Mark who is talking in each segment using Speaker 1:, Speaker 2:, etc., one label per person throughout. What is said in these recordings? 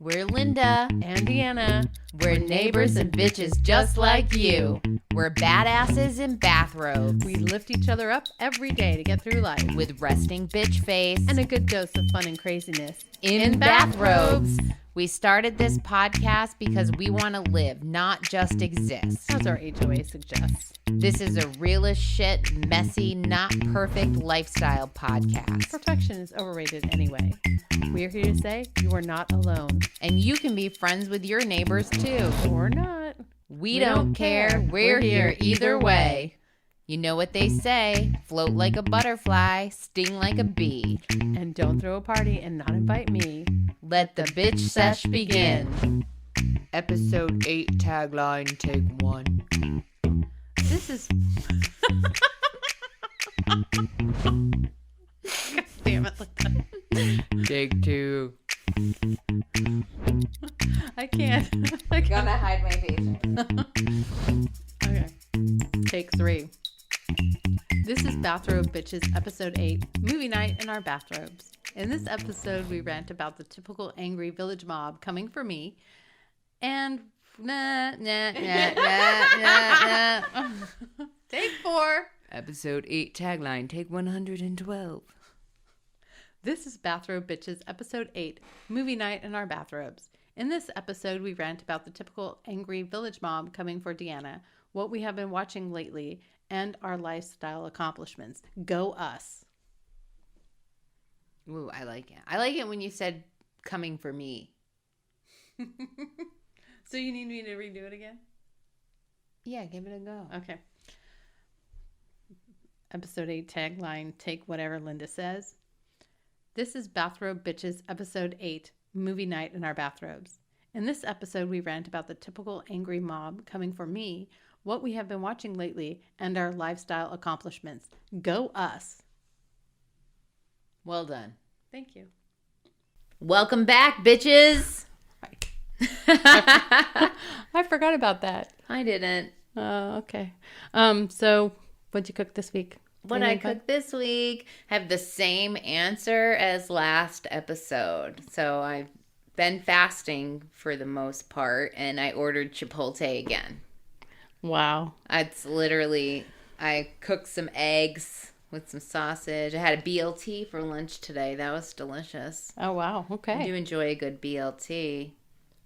Speaker 1: We're Linda
Speaker 2: and Deanna.
Speaker 1: We're neighbors and bitches just like you. We're badasses in bathrobes.
Speaker 2: We lift each other up every day to get through life.
Speaker 1: With resting bitch face.
Speaker 2: And a good dose of fun and craziness.
Speaker 1: In bathrobes. We started this podcast because we want to live, not just exist.
Speaker 2: As our HOA suggests.
Speaker 1: This is a real as shit, messy, not perfect lifestyle podcast.
Speaker 2: Perfection is overrated anyway. We're here to say you are not alone.
Speaker 1: And you can be friends with your neighbors too.
Speaker 2: Or not.
Speaker 1: We don't care. We're here either way. You know what they say, float like a butterfly, sting like a bee.
Speaker 2: And don't throw a party and not invite me.
Speaker 1: Let the bitch sesh begin. Episode 8, tagline, take 1.
Speaker 2: This is... God damn it, Linda.
Speaker 1: Take 2.
Speaker 2: I can't.
Speaker 1: Gonna hide my face.
Speaker 2: Okay. Take 3. This is Bathrobe Bitches, episode 8, movie night in our bathrobes. In this episode, we rant about the typical angry village mob coming for me, and Take 4.
Speaker 1: Episode 8, tagline, take 112.
Speaker 2: This is Bathrobe Bitches, episode 8, movie night in our bathrobes. In this episode, we rant about the typical angry village mob coming for Deanna, what we have been watching lately, and our lifestyle accomplishments. Go us.
Speaker 1: Ooh, I like it. I like it when you said coming for me.
Speaker 2: So you need me to redo it again?
Speaker 1: Yeah, give it a go.
Speaker 2: Okay. Episode 8 tagline, take whatever Linda says. This is Bathrobe Bitches, episode 8, movie night in our bathrobes. In this episode, we rant about the typical angry mob coming for me, what we have been watching lately, and our lifestyle accomplishments. Go us.
Speaker 1: Well done.
Speaker 2: Thank you.
Speaker 1: Welcome back, bitches.
Speaker 2: I forgot about that.
Speaker 1: I didn't.
Speaker 2: Okay. So what'd you cook this week?
Speaker 1: What I cooked this week have the same answer as last episode. So I've been fasting for the most part, and I ordered Chipotle again.
Speaker 2: Wow.
Speaker 1: It's literally, I cooked some eggs with some sausage. I had a BLT for lunch today. That was delicious.
Speaker 2: Oh, wow. Okay.
Speaker 1: I do enjoy a good BLT,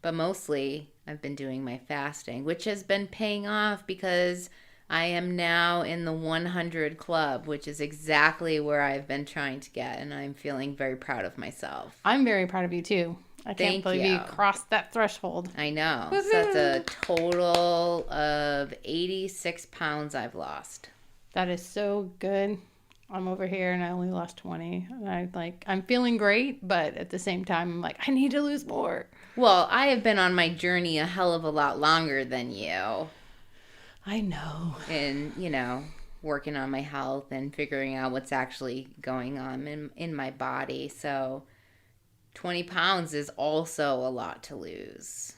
Speaker 1: but mostly I've been doing my fasting, which has been paying off because I am now in the 100 club, which is exactly where I've been trying to get, and I'm feeling very proud of myself.
Speaker 2: I'm very proud of you, too. I can't believe you crossed that threshold.
Speaker 1: I know. So that's a total of 86 pounds I've lost.
Speaker 2: That is so good. I'm over here and I only lost 20. And I'm feeling great, but at the same time, I'm like, I need to lose more.
Speaker 1: Well, I have been on my journey a hell of a lot longer than you.
Speaker 2: I know.
Speaker 1: And, working on my health and figuring out what's actually going on in my body. So 20 pounds is also a lot to lose.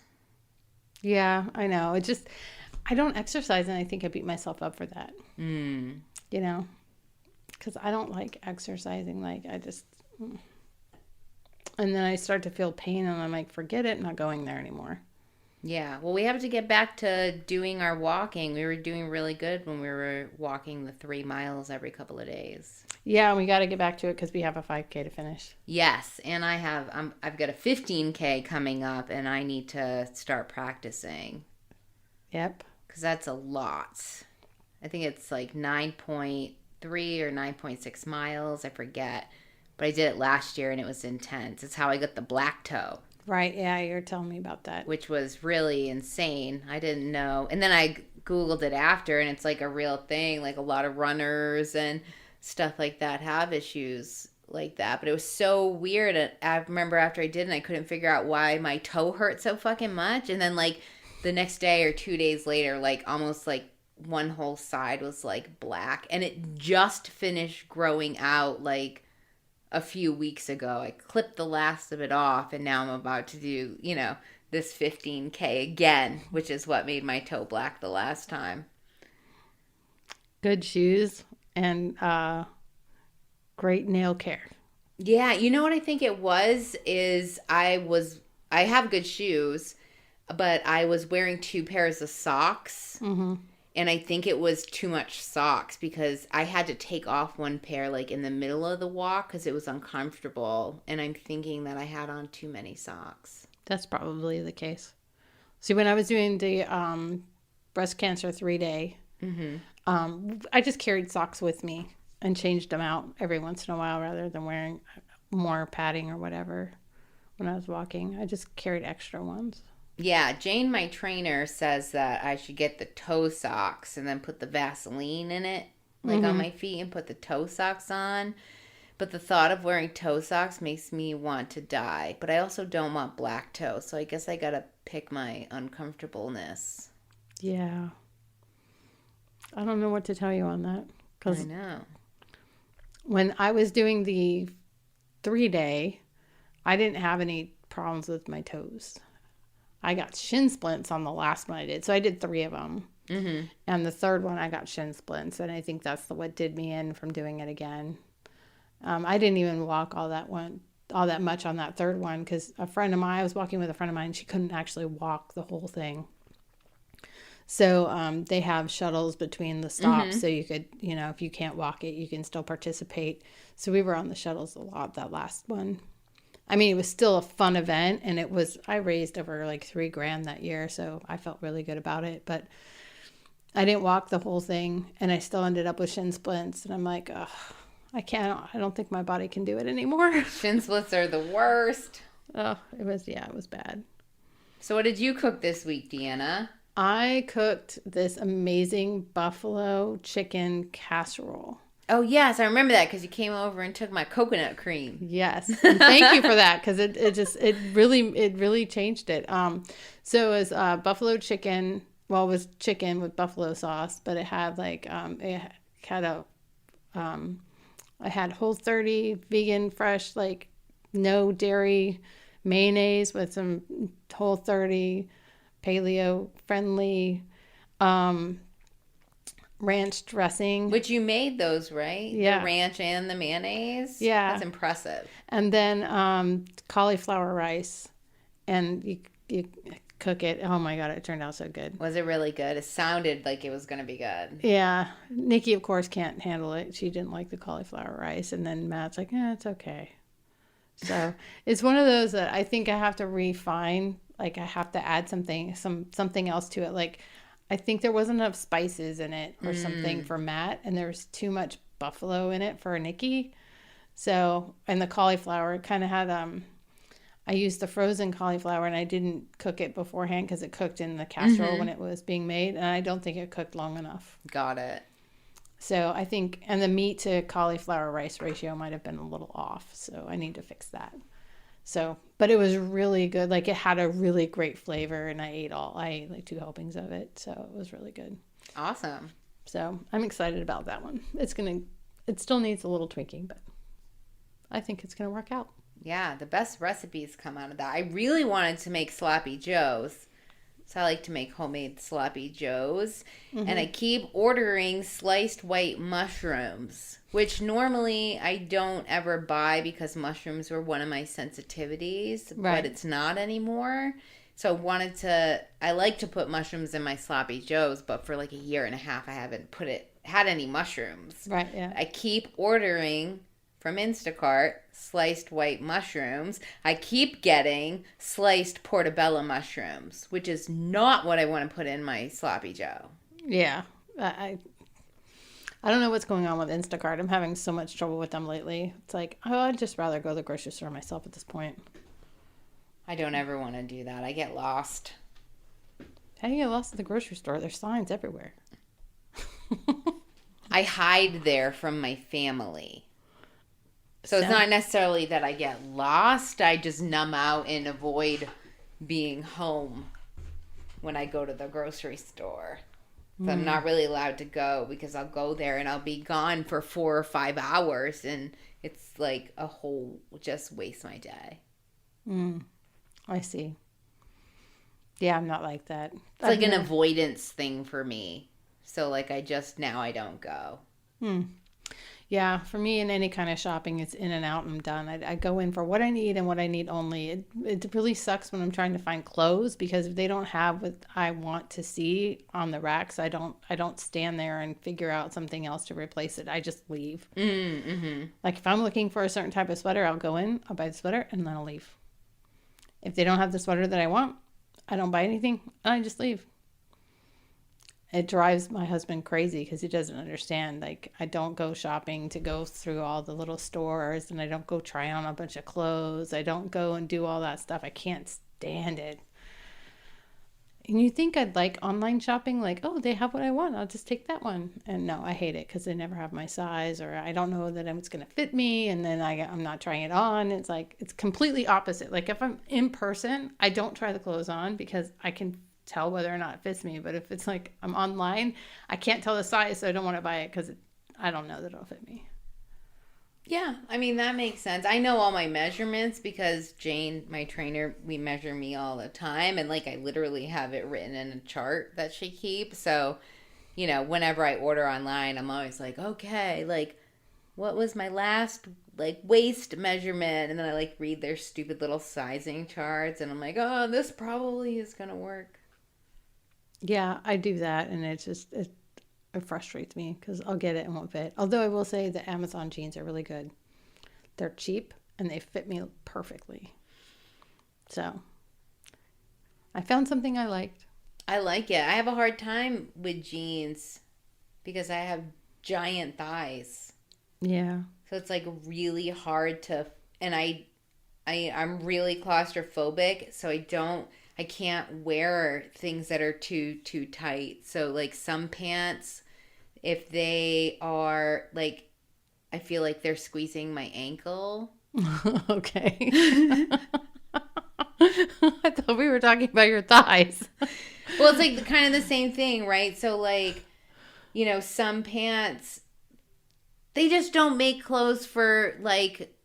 Speaker 2: Yeah, I know. It just, I don't exercise and I think I beat myself up for that. Because I don't like exercising. And then I start to feel pain and I'm like, forget it, not going there anymore.
Speaker 1: Yeah, well, we have to get back to doing our walking. We were doing really good when we were walking the 3 miles every couple of days.
Speaker 2: Yeah, we got to get back to it because we have a 5K to finish.
Speaker 1: Yes, and I've got a 15K coming up, and I need to start practicing.
Speaker 2: Yep.
Speaker 1: Because that's a lot. I think it's like 9.3 or 9.6 miles. I forget. But I did it last year, and it was intense. It's how I got the black toe.
Speaker 2: Right, yeah, you're telling me about that.
Speaker 1: Which was really insane. I didn't know. And then I Googled it after, and it's like a real thing. Like a lot of runners and stuff like that have issues like that. But it was so weird. I remember after I did it, I couldn't figure out why my toe hurt so fucking much. And then like the next day or 2 days later, like almost like one whole side was like black. And it just finished growing out like a few weeks ago. I clipped the last of it off, and now I'm about to do, this 15K again, which is what made my toe black the last time.
Speaker 2: Good shoes and great nail care.
Speaker 1: Yeah, you know what I think it was is I was I have good shoes, but I was wearing 2 pairs of socks.
Speaker 2: Mm-hmm.
Speaker 1: And I think it was too much socks because I had to take off one pair like in the middle of the walk because it was uncomfortable. And I'm thinking that I had on too many socks.
Speaker 2: That's probably the case. See, when I was doing the breast cancer 3-day, I just carried socks with me and changed them out every once in a while rather than wearing more padding or whatever when I was walking. I just carried extra ones.
Speaker 1: Yeah, Jane, my trainer, says that I should get the toe socks and then put the Vaseline in it, like on my feet, and put the toe socks on. But the thought of wearing toe socks makes me want to die. But I also don't want black toe, so I guess I gotta pick my uncomfortableness.
Speaker 2: Yeah. I don't know what to tell you on that.
Speaker 1: I know.
Speaker 2: When I was doing the 3-day, I didn't have any problems with my toes. I got shin splints on the last one I did. So I did 3 of them. Mm-hmm. And the third one, I got shin splints. And I think that's what did me in from doing it again. I didn't even walk all that much on that third one because I was walking with a friend of mine. She couldn't actually walk the whole thing. So they have shuttles between the stops. So you could, if you can't walk it, you can still participate. So we were on the shuttles a lot that last one. I mean, it was still a fun event, and I raised over like $3,000 that year, so I felt really good about it, but I didn't walk the whole thing, and I still ended up with shin splints, and I'm like, ugh, I don't think my body can do it anymore.
Speaker 1: Shin splints are the worst.
Speaker 2: Oh, it was bad.
Speaker 1: So what did you cook this week, Deanna?
Speaker 2: I cooked this amazing buffalo chicken casserole.
Speaker 1: Oh, yes, I remember that because you came over and took my coconut cream.
Speaker 2: Yes, and thank you for that because it really changed it. So it was buffalo chicken. Well, it was chicken with buffalo sauce, but it had I had Whole30 vegan fresh no dairy mayonnaise with some Whole30 paleo friendly ranch dressing.
Speaker 1: Which you made those, right?
Speaker 2: Yeah.
Speaker 1: The ranch and the mayonnaise?
Speaker 2: Yeah.
Speaker 1: That's impressive.
Speaker 2: And then cauliflower rice. And you cook it. Oh my God, it turned out so good.
Speaker 1: Was it really good? It sounded like it was going to be good.
Speaker 2: Yeah. Nikki, of course, can't handle it. She didn't like the cauliflower rice. And then Matt's like, it's okay. So it's one of those that I think I have to refine. I have to add something else to it. I think there wasn't enough spices in it or something for Matt, and there was too much buffalo in it for Nikki. So, and the cauliflower kind of had, I used the frozen cauliflower and I didn't cook it beforehand because it cooked in the casserole when it was being made, and I don't think it cooked long enough.
Speaker 1: Got it.
Speaker 2: So I think, and the meat to cauliflower rice ratio might have been a little off, so I need to fix that. So, but it was really good. It had a really great flavor, and I ate 2 helpings of it. So it was really good.
Speaker 1: Awesome.
Speaker 2: So I'm excited about that one. It still needs a little tweaking, but I think it's going to work out.
Speaker 1: Yeah, the best recipes come out of that. I really wanted to make sloppy joes. So I like to make homemade sloppy joes. And I keep ordering sliced white mushrooms, which normally I don't ever buy because mushrooms were one of my sensitivities, but it's not anymore. So I like to put mushrooms in my sloppy joes, but for a year and a half I haven't had any mushrooms.
Speaker 2: Right, yeah.
Speaker 1: I keep ordering from Instacart sliced white mushrooms. I keep getting sliced portobello mushrooms, which is not what I want to put in my sloppy joe.
Speaker 2: Yeah. I don't know what's going on with Instacart. I'm having so much trouble with them lately. It's I'd just rather go to the grocery store myself at this point.
Speaker 1: I don't ever want to do that. I get lost.
Speaker 2: How do you get lost at the grocery store? There's signs everywhere.
Speaker 1: I hide there from my family. So it's not necessarily that I get lost. I just numb out and avoid being home when I go to the grocery store. So I'm not really allowed to go because I'll go there and I'll be gone for 4 or 5 hours. And it's a whole, just waste my day.
Speaker 2: I see. Yeah, I'm not like that.
Speaker 1: It's an avoidance thing for me. So I don't go.
Speaker 2: Yeah, for me, in any kind of shopping, it's in and out and I'm done. I go in for what I need and what I need only. It really sucks when I'm trying to find clothes because if they don't have what I want to see on the racks, I don't stand there and figure out something else to replace it. I just leave.
Speaker 1: Mm-hmm.
Speaker 2: Like if I'm looking for a certain type of sweater, I'll go in, I'll buy the sweater, and then I'll leave. If they don't have the sweater that I want, I don't buy anything, and I just leave. It drives my husband crazy because he doesn't understand. Like, I don't go shopping to go through all the little stores, and I don't go try on a bunch of clothes. I don't go and do all that stuff. I can't stand it. And you think I'd like online shopping, like, oh, they have what I want, I'll just take that one. And no, I hate it because they never have my size, or I don't know that it's going to fit me, and then I'm not trying it on. It's like, it's completely opposite. Like, if I'm in person, I don't try the clothes on because I can tell whether or not it fits me. But if it's like I'm online, I can't tell the size, so I don't want to buy it because I don't know that it'll fit me.
Speaker 1: Yeah, I mean, that makes sense. I know all my measurements because Jane, my trainer, we measure me all the time. And like, I literally have it written in a chart that she keeps. So, you know, whenever I order online, I'm always like, okay, like, what was my last like waist measurement? And then I like read their stupid little sizing charts and I'm like, oh, this probably is going to work.
Speaker 2: Yeah, I do that, and it frustrates me because I'll get it and won't fit. Although I will say the Amazon jeans are really good. They're cheap and they fit me perfectly. So I found something I liked.
Speaker 1: I like it. I have a hard time with jeans because I have giant thighs.
Speaker 2: Yeah.
Speaker 1: So it's like really hard to, and I'm really claustrophobic, so I can't wear things that are too tight. So like some pants, if they are like, I feel like they're squeezing my ankle.
Speaker 2: Okay. I thought we were talking about your thighs.
Speaker 1: Well, it's like kind of the same thing, right? So like, you know, some pants, they just don't make clothes for like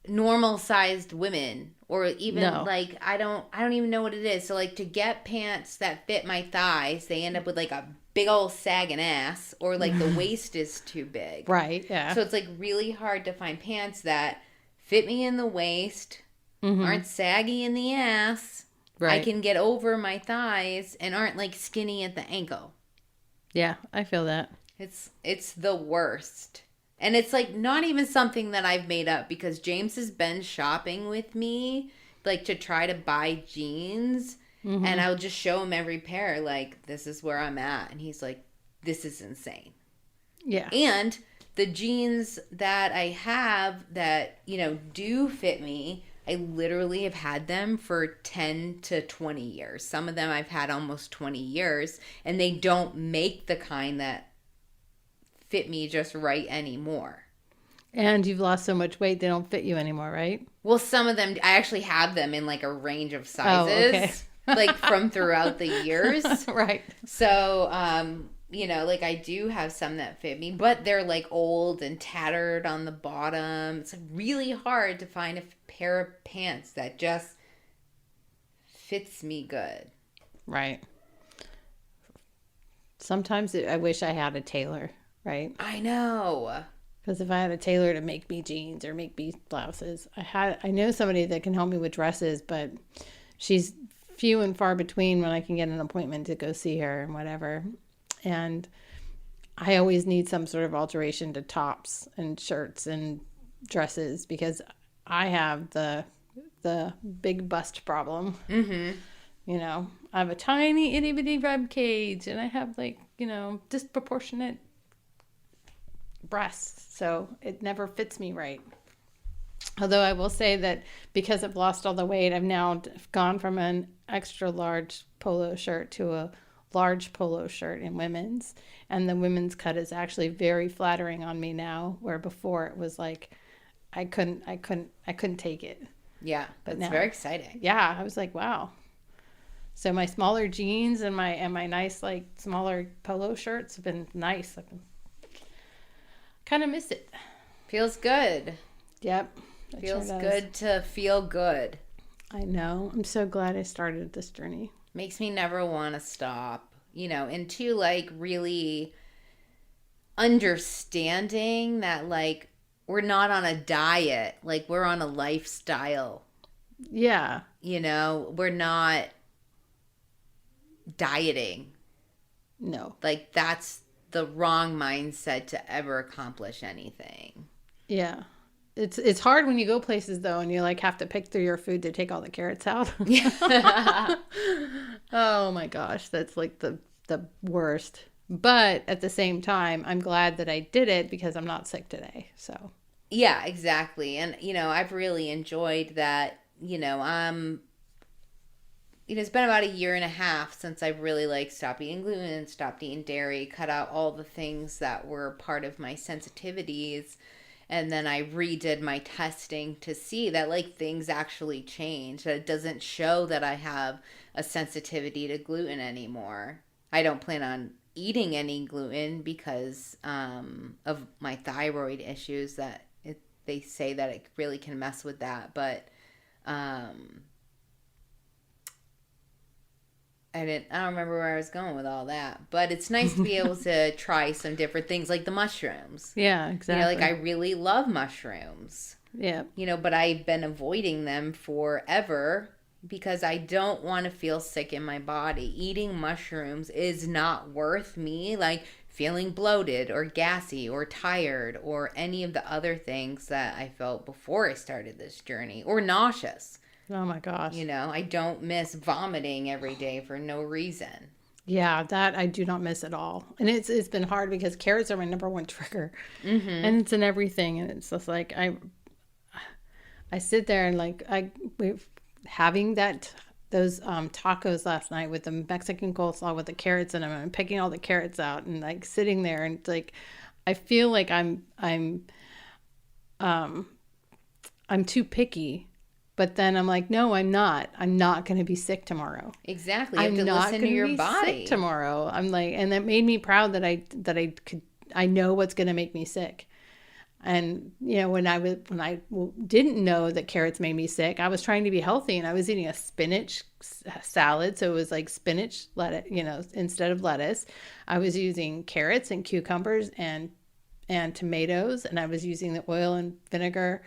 Speaker 1: normal sized women, or even like I don't even know what it is. So like to get pants that fit my thighs, they end up with like a big old sagging ass, or like the waist is too big.
Speaker 2: Right, yeah.
Speaker 1: So it's like really hard to find pants that fit me in the waist, aren't saggy in the ass. Right. I can get over my thighs and aren't like skinny at the ankle.
Speaker 2: Yeah, I feel that.
Speaker 1: It's the worst. And it's like not even something that I've made up because James has been shopping with me like to try to buy jeans, and I'll just show him every pair like, this is where I'm at, and he's like, this is insane.
Speaker 2: Yeah.
Speaker 1: And the jeans that I have that, you know, do fit me, I literally have had them for 10 to 20 years. Some of them I've had almost 20 years, and they don't make the kind that fit me just right anymore.
Speaker 2: And you've lost so much weight, they don't fit you anymore, right?
Speaker 1: Well, some of them, I actually have them in like a range of sizes, okay. Like from throughout the years.
Speaker 2: Right.
Speaker 1: So, you know, like I do have some that fit me, but they're like old and tattered on the bottom. It's really hard to find a pair of pants that just fits me good.
Speaker 2: Right. Sometimes I wish I had a tailor, right?
Speaker 1: I know.
Speaker 2: Because if I had a tailor to make me jeans or make me blouses, I know somebody that can help me with dresses, but she's few and far between when I can get an appointment to go see her and whatever. And I always need some sort of alteration to tops and shirts and dresses because I have the big bust problem. Mm-hmm. You know, I have a tiny itty bitty rib cage and I have like, you know, disproportionate breasts, so it never fits me right. Although I will say that because I've lost all the weight, I've now gone from an extra large polo shirt to a large polo shirt in women's, and the women's cut is actually very flattering on me now, where before it was like I couldn't take it.
Speaker 1: Yeah, but it's very exciting.
Speaker 2: Yeah, I was like, wow. So my smaller jeans and my nice like smaller polo shirts have been nice. I've been kind of miss it.
Speaker 1: Feels good.
Speaker 2: Yep.
Speaker 1: Feels good to feel good.
Speaker 2: I know. I'm so glad I started this journey.
Speaker 1: Makes me never want to stop. You know, and to like really understanding that like we're not on a diet, like we're on a lifestyle.
Speaker 2: Yeah.
Speaker 1: We're not dieting.
Speaker 2: No.
Speaker 1: Like that's the wrong mindset to ever accomplish anything.
Speaker 2: Yeah. It's hard when you go places though and you like have to pick through your food to take all the carrots out.
Speaker 1: Yeah.
Speaker 2: Oh my gosh, that's like the worst. But at the same time, I'm glad that I did it because I'm not sick today. So
Speaker 1: Yeah, exactly. And I've really enjoyed that. It's been about a year and a half since I've really like stopped eating gluten, stopped eating dairy, cut out all the things that were part of my sensitivities. And then I redid my testing to see that like things actually change. That it doesn't show that I have a sensitivity to gluten anymore. I don't plan on eating any gluten because of my thyroid issues that they say that it really can mess with that. But I don't remember where I was going with all that, but it's nice to be able to try some different things like the mushrooms.
Speaker 2: yeah, exactly.
Speaker 1: Like I really love mushrooms.
Speaker 2: Yeah.
Speaker 1: But I've been avoiding them forever because I don't want to feel sick in my body. Eating mushrooms is not worth me like feeling bloated or gassy or tired or any of the other things that I felt before I started this journey, or nauseous.
Speaker 2: Oh my gosh.
Speaker 1: I don't miss vomiting every day for no reason.
Speaker 2: Yeah, that I do not miss at all. And it's been hard because carrots are my number one trigger.
Speaker 1: Mm-hmm.
Speaker 2: And it's in everything. And it's just like I sit there and like we're having those tacos last night with the Mexican coleslaw with the carrots in them, and I'm picking all the carrots out and like sitting there and like I feel like I'm too picky. But then I'm like, no, I'm not. I'm not going to be sick tomorrow.
Speaker 1: Exactly. You have to listen to your body.
Speaker 2: Sick tomorrow. I'm like, and that made me proud that I know what's going to make me sick. And when I didn't know that carrots made me sick, I was trying to be healthy and I was eating a spinach salad. So it was like spinach, lettuce, instead of lettuce. I was using carrots and cucumbers and tomatoes, and I was using the oil and vinegar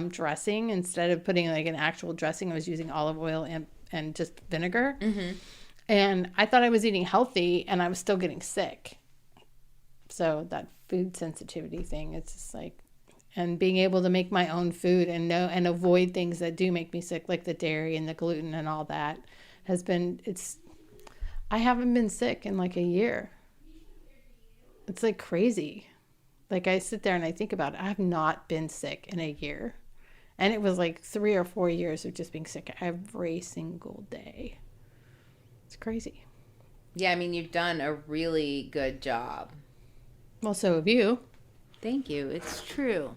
Speaker 2: dressing instead of putting like an actual dressing. I was using olive oil and just vinegar.
Speaker 1: Mm-hmm.
Speaker 2: And I thought I was eating healthy and I was still getting sick. So that food sensitivity thing, it's just like, and being able to make my own food and know and avoid things that do make me sick, like the dairy and the gluten and all that, I haven't been sick in like a year. It's like crazy. Like I sit there and I think about it. I have not been sick in a year. And it was like 3 or 4 years of just being sick every single day. It's crazy.
Speaker 1: Yeah, I mean, you've done a really good job.
Speaker 2: Well, so have you.
Speaker 1: Thank you. It's true.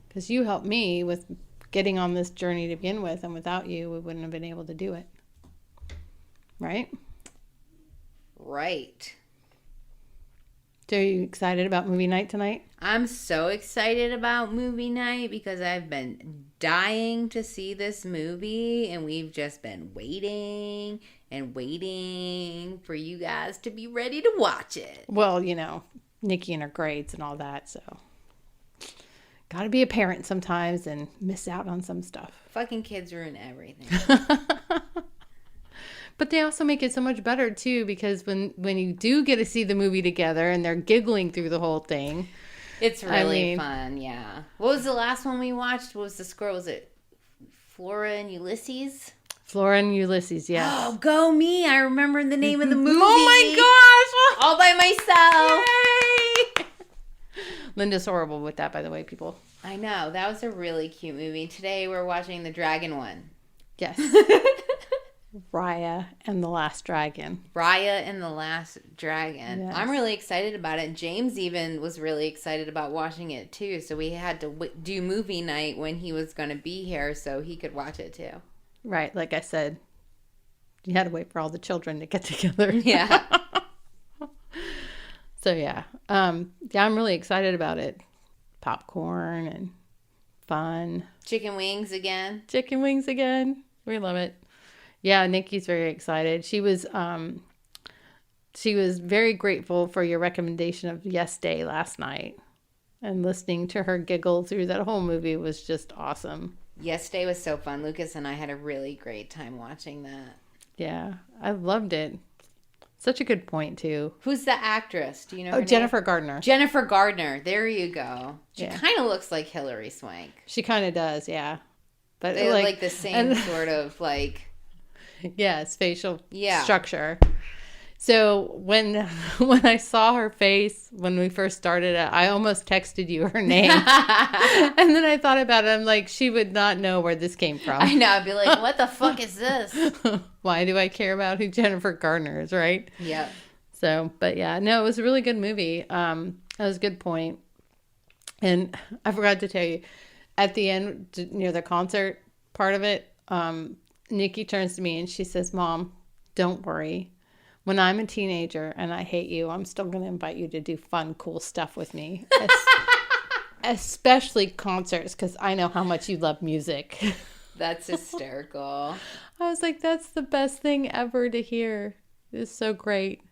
Speaker 2: Because you helped me with getting on this journey to begin with. And without you, we wouldn't have been able to do it. Right?
Speaker 1: Right.
Speaker 2: So are you excited about movie night tonight?
Speaker 1: I'm so excited about movie night because I've been dying to see this movie, and we've just been waiting and waiting for you guys to be ready to watch it.
Speaker 2: Well, Nikki and her grades and all that, so got to be a parent sometimes and miss out on some stuff.
Speaker 1: Fucking kids ruin everything.
Speaker 2: But they also make it so much better, too, because when you do get to see the movie together and they're giggling through the whole thing.
Speaker 1: It's really fun, yeah. What was the last one we watched? What was the score? Was it Flora and Ulysses?
Speaker 2: Flora and Ulysses, yes.
Speaker 1: Oh, go me. I remember the name of the movie.
Speaker 2: Oh, my gosh.
Speaker 1: All by myself.
Speaker 2: Yay! Linda's horrible with that, by the way, people.
Speaker 1: I know. That was a really cute movie. Today we're watching the dragon one.
Speaker 2: Yes. Raya and the Last Dragon.
Speaker 1: Raya and the Last Dragon.
Speaker 2: Yes.
Speaker 1: I'm really excited about it. James even was really excited about watching it too. So we had to do movie night when he was going to be here so he could watch it too.
Speaker 2: Right. Like I said, you had to wait for all the children to get together.
Speaker 1: Yeah.
Speaker 2: So yeah. I'm really excited about it. Popcorn and fun.
Speaker 1: Chicken wings again.
Speaker 2: Chicken wings again. We love it. Yeah, Nikki's very excited. She was she was very grateful for your recommendation of Yes Day last night. And listening to her giggle through that whole movie was just awesome.
Speaker 1: Yesterday was so fun. Lucas and I had a really great time watching that.
Speaker 2: Yeah, I loved it. Such a good point, too.
Speaker 1: Who's the actress? Do you know her name?
Speaker 2: Jennifer Gardner.
Speaker 1: Jennifer Gardner. There you go. She
Speaker 2: Yeah.
Speaker 1: kind of looks like Hilary Swank.
Speaker 2: She kind of does, yeah. But
Speaker 1: They have like the same sort of like...
Speaker 2: Yes, facial
Speaker 1: Yeah.
Speaker 2: structure. So when I saw her face when we first started it, I almost texted you her name. And then I thought about it. I'm like, she would not know where this came from.
Speaker 1: I know. I'd be like, what the fuck is this?
Speaker 2: Why do I care about who Jennifer Gardner is, right?
Speaker 1: Yep.
Speaker 2: So, but yeah, no, it was a really good movie. That was a good point. And I forgot to tell you, at the end, near the concert part of it, Nikki turns to me and she says, Mom, don't worry. When I'm a teenager and I hate you, I'm still going to invite you to do fun, cool stuff with me. Especially concerts, because I know how much you love music.
Speaker 1: That's hysterical.
Speaker 2: I was like, that's the best thing ever to hear. It's so great.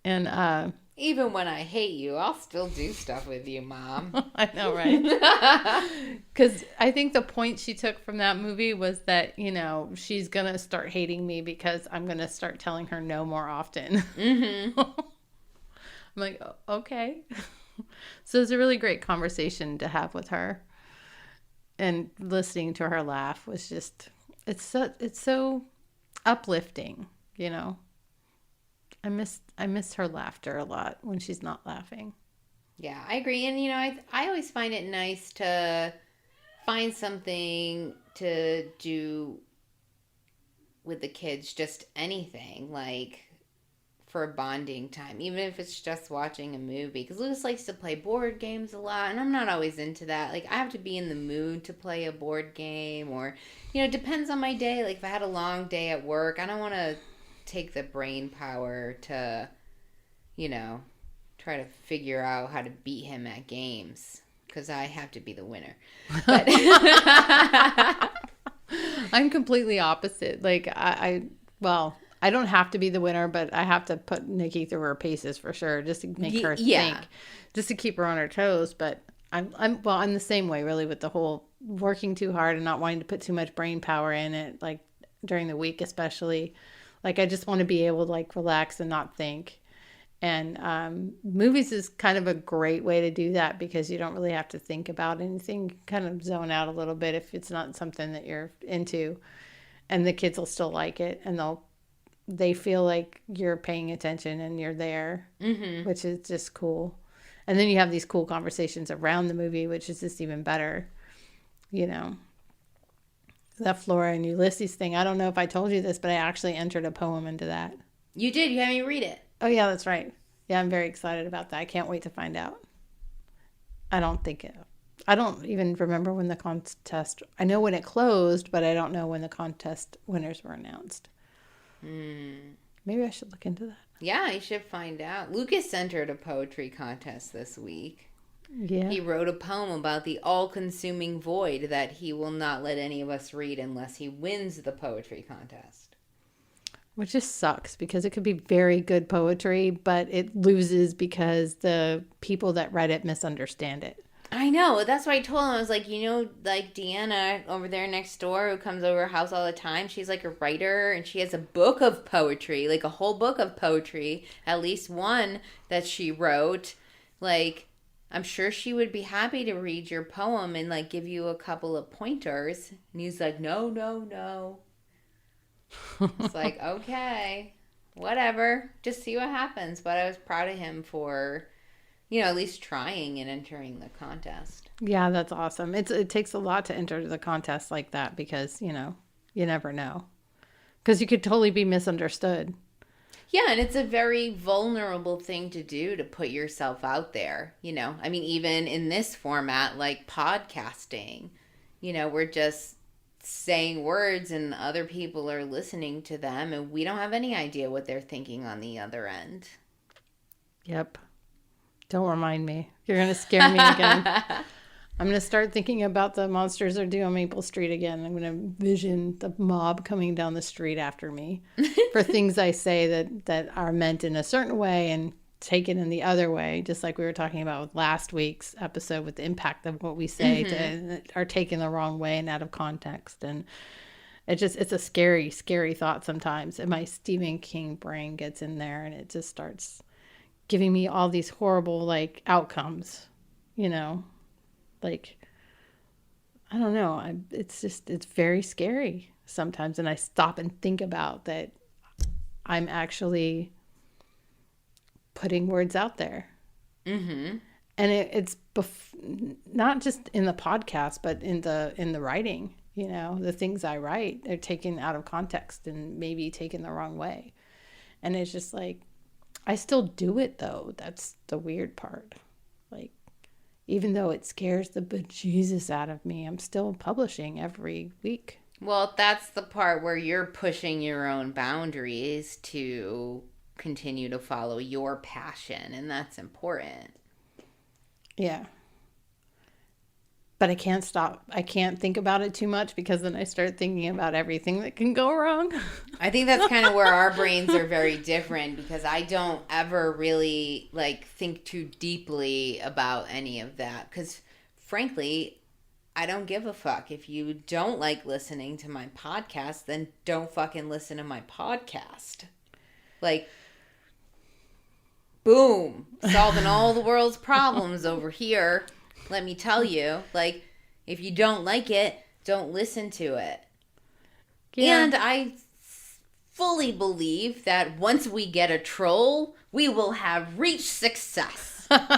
Speaker 2: And
Speaker 1: even when I hate you, I'll still do stuff with you, Mom.
Speaker 2: I know, right? Because I think the point she took from that movie was that, you know, she's going to start hating me because I'm going to start telling her no more often.
Speaker 1: Mm-hmm.
Speaker 2: I'm like, okay. So it was a really great conversation to have with her. And listening to her laugh was just, it's so uplifting, you know. I miss her laughter a lot when she's not laughing.
Speaker 1: Yeah, I agree. And, you know, I always find it nice to find something to do with the kids, just anything, like for a bonding time, even if it's just watching a movie. Because Lucas likes to play board games a lot, and I'm not always into that. Like, I have to be in the mood to play a board game, or, you know, it depends on my day. Like, if I had a long day at work, I don't want to take the brain power to, you know, try to figure out how to beat him at games, because I have to be the winner. But
Speaker 2: I'm completely opposite. Like I don't have to be the winner, but I have to put Nikki through her paces for sure, just to make her think, just to keep her on her toes. But I'm the same way really with the whole working too hard and not wanting to put too much brain power in it, like during the week especially. Like, I just want to be able to, like, relax and not think. And movies is kind of a great way to do that because you don't really have to think about anything. You kind of zone out a little bit if it's not something that you're into. And the kids will still like it. And they feel like you're paying attention and you're there, which is just cool. And then you have these cool conversations around the movie, which is just even better, you know. That Flora and Ulysses thing. I don't know if I told you this, but I actually entered a poem into that.
Speaker 1: You did. You had me read it.
Speaker 2: Oh, yeah, that's right. Yeah, I'm very excited about that. I can't wait to find out. I don't even remember when the contest... I know when it closed, but I don't know when the contest winners were announced. Maybe I should look into that.
Speaker 1: Yeah, you should find out. Lucas entered a poetry contest this week.
Speaker 2: Yeah.
Speaker 1: He wrote a poem about the all-consuming void that he will not let any of us read unless he wins the poetry contest.
Speaker 2: Which just sucks because it could be very good poetry, but it loses because the people that read it misunderstand it.
Speaker 1: I know. That's why I told him. I was like, you know, like Deanna over there next door who comes over our house all the time. She's like a writer and she has a book of poetry, like a whole book of poetry, at least one that she wrote. Like, I'm sure she would be happy to read your poem and, like, give you a couple of pointers. And he's like, no. It's like, okay, whatever. Just see what happens. But I was proud of him for, you know, at least trying and entering the contest.
Speaker 2: Yeah, that's awesome. It takes a lot to enter the contest like that because, you know, you never know. Because you could totally be misunderstood.
Speaker 1: Yeah, and it's a very vulnerable thing to do, to put yourself out there, you know. I mean, even in this format, like podcasting, you know, we're just saying words and other people are listening to them and we don't have any idea what they're thinking on the other end.
Speaker 2: Yep. Don't remind me. You're going to scare me again. I'm going to start thinking about the monsters that are due on Maple Street again. I'm going to vision the mob coming down the street after me for things I say that are meant in a certain way and taken in the other way, just like we were talking about with last week's episode with the impact of what we say are taken the wrong way and out of context. And it's a scary, scary thought sometimes. And my Stephen King brain gets in there and it just starts giving me all these horrible like outcomes, you know, like, I don't know. It's very scary sometimes. And I stop and think about that I'm actually putting words out there. Mm-hmm. And it's not just in the podcast, but in the writing, you know, the things I write, they're taken out of context and maybe taken the wrong way. And it's just like, I still do it though. That's the weird part. Like, even though it scares the bejesus out of me, I'm still publishing every week.
Speaker 1: Well, that's the part where you're pushing your own boundaries to continue to follow your passion, and that's important.
Speaker 2: Yeah. But I can't stop. I can't think about it too much because then I start thinking about everything that can go wrong.
Speaker 1: I think that's kind of where our brains are very different because I don't ever really like think too deeply about any of that because frankly, I don't give a fuck. If you don't like listening to my podcast, then don't fucking listen to my podcast. Like, boom, solving all the world's problems over here. Let me tell you, like, if you don't like it, don't listen to it. Yeah. And I fully believe that once we get a troll, we will have reached success. I'm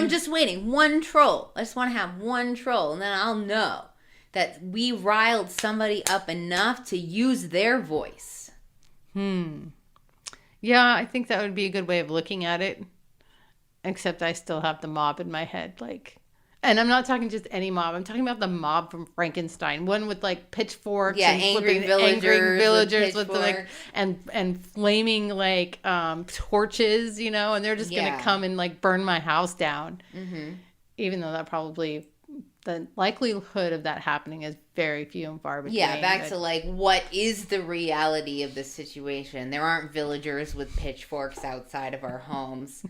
Speaker 1: just waiting. One troll. I just want to have one troll, and then I'll know that we riled somebody up enough to use their voice.
Speaker 2: Yeah, I think that would be a good way of looking at it. Except I still have the mob in my head, like, and I'm not talking just any mob. I'm talking about the mob from Frankenstein, one with like pitchforks,
Speaker 1: yeah, angry villagers
Speaker 2: with like and flaming like torches, you know, and they're just gonna come and like burn my house down. Mm-hmm. Even though that probably the likelihood of that happening is very few and far between.
Speaker 1: Yeah, back to like what is the reality of the situation? There aren't villagers with pitchforks outside of our homes.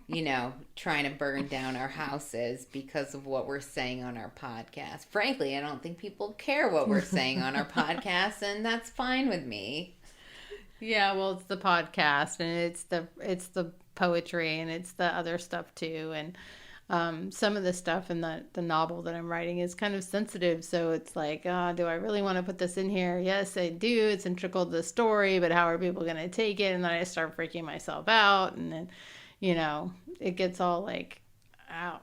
Speaker 1: You know, trying to burn down our houses because of what we're saying on our podcast. Frankly, I don't think people care what we're saying on our podcast, and that's fine with me.
Speaker 2: Yeah, well, it's the podcast, and it's the poetry, and it's the other stuff too, and some of the stuff in the novel that I'm writing is kind of sensitive, so it's like, do I really want to put this in here? Yes, I do. It's integral to the story, but how are people going to take it? And then I start freaking myself out, and then, you know, it gets all like, I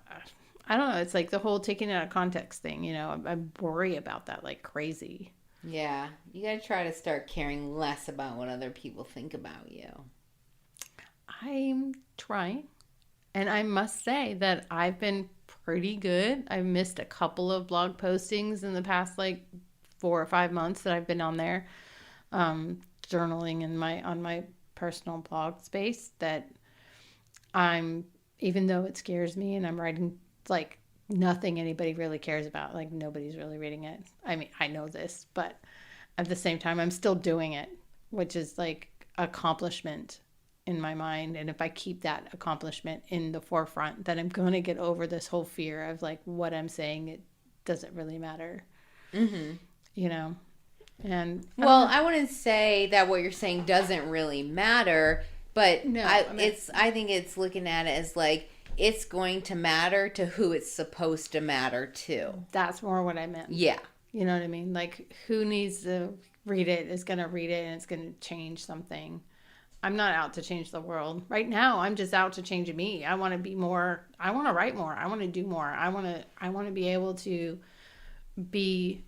Speaker 2: don't know. It's like the whole taking it out of context thing, you know. I worry about that like crazy.
Speaker 1: Yeah. You got to try to start caring less about what other people think about you.
Speaker 2: I'm trying. And I must say that I've been pretty good. I've missed a couple of blog postings in the past like 4 or 5 months that I've been on there, journaling on my personal blog space, that even though it scares me and I'm writing like nothing anybody really cares about, like nobody's really reading it. I mean, I know this, but at the same time, I'm still doing it, which is like accomplishment in my mind. And if I keep that accomplishment in the forefront, then I'm going to get over this whole fear of like what I'm saying, it doesn't really matter. Mm-hmm. You know? And
Speaker 1: I wouldn't say that what you're saying doesn't really matter. But no, I think it's looking at it as like it's going to matter to who it's supposed to matter to.
Speaker 2: That's more what I meant.
Speaker 1: Yeah.
Speaker 2: You know what I mean? Like who needs to read it is going to read it and it's going to change something. I'm not out to change the world. Right now, I'm just out to change me. I want to be more, I want to write more. I want to do more. I want to be able to be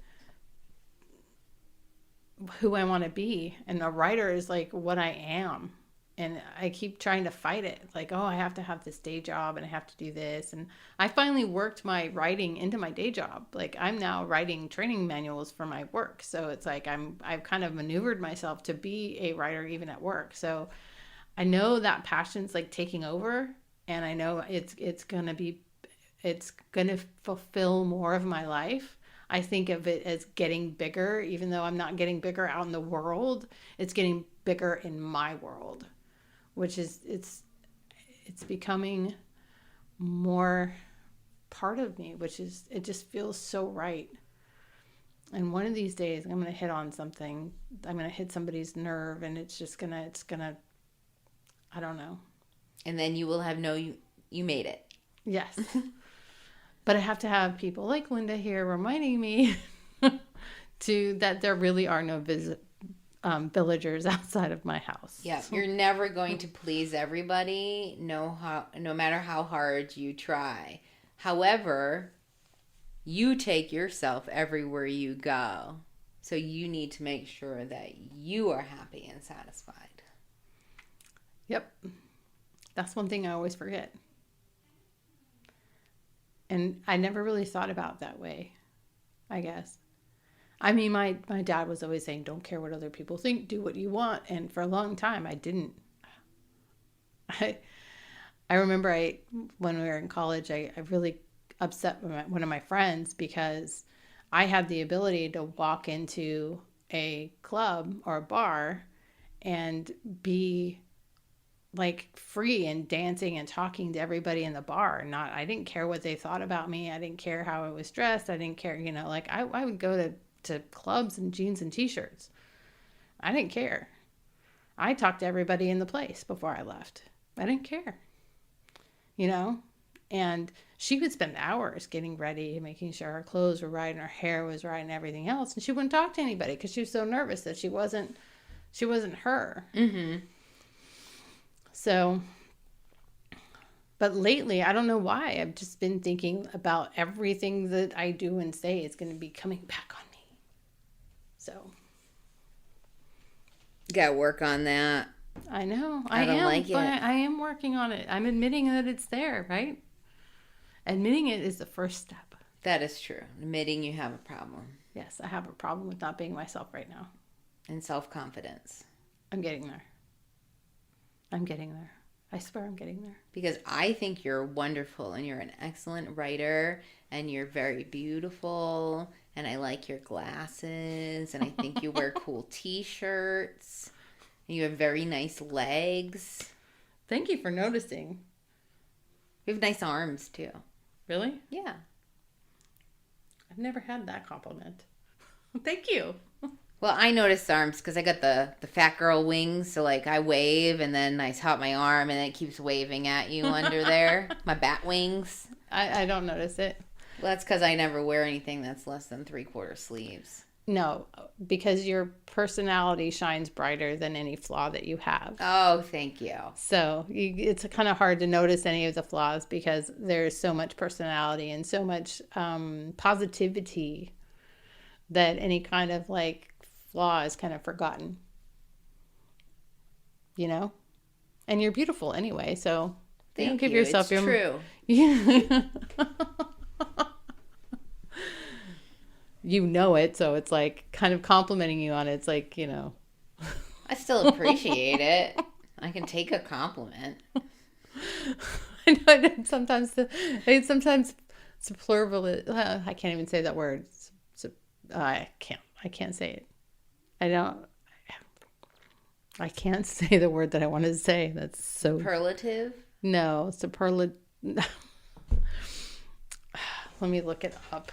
Speaker 2: who I want to be. And a writer is like what I am. And I keep trying to fight it. Like, I have to have this day job and I have to do this. And I finally worked my writing into my day job. Like, I'm now writing training manuals for my work. So it's like I've kind of maneuvered myself to be a writer even at work. So I know that passion's like taking over. and I know it's gonna fulfill more of my life. I think of it as getting bigger, even though I'm not getting bigger out in the world. It's getting bigger in my world, which is it's becoming more part of me, which is, it just feels so right. And one of these days I'm going to hit on something. I'm going to hit somebody's nerve, and it's gonna, I don't know.
Speaker 1: And then you will have you made it.
Speaker 2: Yes. But I have to have people like Linda here reminding me that there really are no villagers outside of my house.
Speaker 1: Yeah, you're never going to please everybody, no matter how hard you try. However, you take yourself everywhere you go. So you need to make sure that you are happy and satisfied.
Speaker 2: Yep. That's one thing I always forget. And I never really thought about that way, I guess. I mean, my dad was always saying, don't care what other people think, do what you want. And for a long time, I didn't. I remember when we were in college, I really upset one of my friends because I had the ability to walk into a club or a bar and be like free and dancing and talking to everybody in the bar. I didn't care what they thought about me. I didn't care how I was dressed. I didn't care, like I would go to clubs in jeans and t-shirts. I didn't care. I talked to everybody in the place before I left. I didn't care, and she would spend hours getting ready, making sure her clothes were right and her hair was right and everything else. And she wouldn't talk to anybody because she was so nervous that she wasn't her.
Speaker 1: Mm-hmm.
Speaker 2: So, but lately, I don't know why, I've just been thinking about everything that I do and say is going to be coming back on me. So,
Speaker 1: you gotta work on that.
Speaker 2: I know.
Speaker 1: I don't like it.
Speaker 2: But I am working on it. I'm admitting that it's there, right? Admitting it is the first step.
Speaker 1: That is true. Admitting you have a problem.
Speaker 2: Yes, I have a problem with not being myself right now.
Speaker 1: And self-confidence.
Speaker 2: I'm getting there. I swear I'm getting there.
Speaker 1: Because I think you're wonderful and you're an excellent writer and you're very beautiful and I like your glasses and I think you wear cool t-shirts and you have very nice legs.
Speaker 2: Thank you for noticing.
Speaker 1: You have nice arms too.
Speaker 2: Really?
Speaker 1: Yeah.
Speaker 2: I've never had that compliment. Thank you.
Speaker 1: Well, I noticed arms because I got the fat girl wings. So, like, I wave and then I top my arm and it keeps waving at you under there. My bat wings.
Speaker 2: I don't notice it.
Speaker 1: Well, that's because I never wear anything that's less than 3/4 sleeves.
Speaker 2: No, because your personality shines brighter than any flaw that you have.
Speaker 1: Oh, thank you.
Speaker 2: So it's kind of hard to notice any of the flaws because there's so much personality and so much positivity that any kind of like flaw is kind of forgotten, and you're beautiful anyway, so
Speaker 1: don't
Speaker 2: give yourself
Speaker 1: it's true.
Speaker 2: Yeah. It, so it's like kind of complimenting you on it. It's like,
Speaker 1: I still appreciate it. I can take a compliment.
Speaker 2: I know sometimes superlative. I can't even say that word. I can't say it. I can't say the word that I wanted to say. That's so...
Speaker 1: Superlative?
Speaker 2: No, superlative... Let me look it up.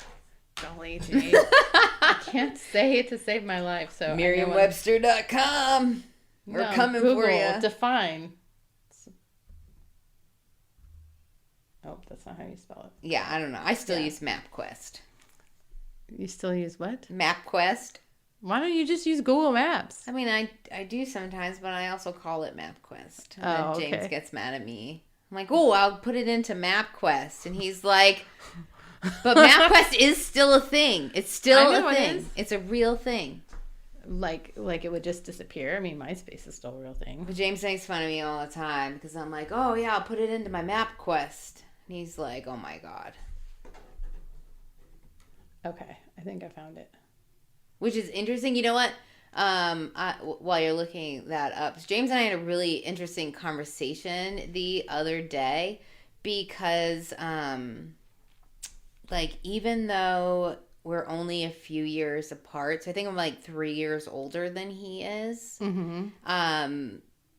Speaker 2: Golly gee. I can't say it to save my life, so...
Speaker 1: Merriam-Webster.com. We're coming
Speaker 2: Google,
Speaker 1: for you.
Speaker 2: Define. Oh, that's not how you spell it.
Speaker 1: Yeah, I don't know. I still use MapQuest.
Speaker 2: You still use what?
Speaker 1: MapQuest.
Speaker 2: Why don't you just use Google Maps?
Speaker 1: I mean, I do sometimes, but I also call it MapQuest. And
Speaker 2: then
Speaker 1: James gets mad at me. I'm like, oh, I'll put it into MapQuest. And he's like, but MapQuest is still a thing. It's still a thing. It's a real thing.
Speaker 2: Like it would just disappear. I mean, MySpace is still a real thing.
Speaker 1: But James makes fun of me all the time because I'm like, oh, yeah, I'll put it into my MapQuest. And he's like, oh, my God.
Speaker 2: Okay, I think I found it.
Speaker 1: Which is interesting. You know what? While you're looking that up, James and I had a really interesting conversation the other day because, like, even though we're only a few years apart, so I think I'm like 3 years older than he is.
Speaker 2: Mm-hmm.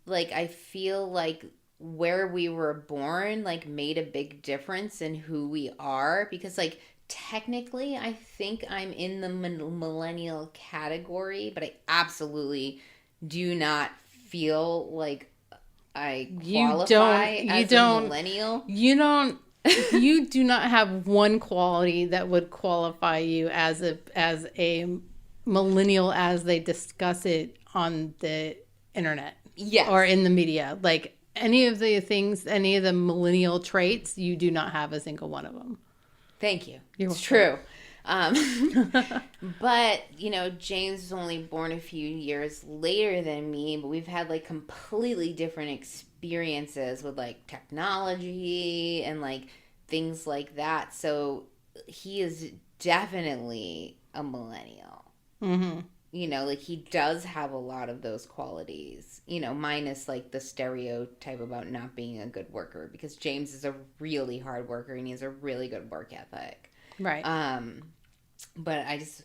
Speaker 1: Like, I feel like where we were born, like, made a big difference in who we are because, like, technically, I think I'm in the millennial category, but I absolutely do not feel like I qualify as a millennial.
Speaker 2: You do not have one quality that would qualify you as a millennial as they discuss it on the internet.
Speaker 1: Yes.
Speaker 2: Or in the media. Like any of the things, any of the millennial traits, you do not have a single one of them.
Speaker 1: Thank you.
Speaker 2: You're
Speaker 1: it's true. But, James was only born a few years later than me, but we've had like completely different experiences with like technology and like things like that. So he is definitely a millennial.
Speaker 2: Mm-hmm.
Speaker 1: Like he does have a lot of those qualities, minus like the stereotype about not being a good worker because James is a really hard worker and he has a really good work ethic.
Speaker 2: Right.
Speaker 1: But I just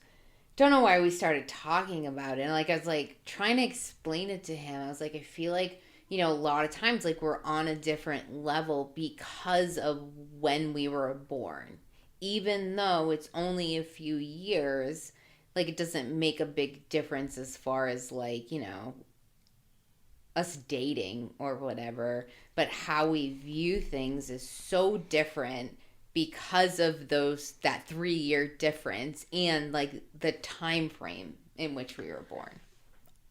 Speaker 1: don't know why we started talking about it. And like I was like trying to explain it to him. I was like, I feel like, a lot of times like we're on a different level because of when we were born. Even though it's only a few years, like it doesn't make a big difference as far as like, us dating or whatever, but how we view things is so different because of that 3-year difference and like the time frame in which we were born.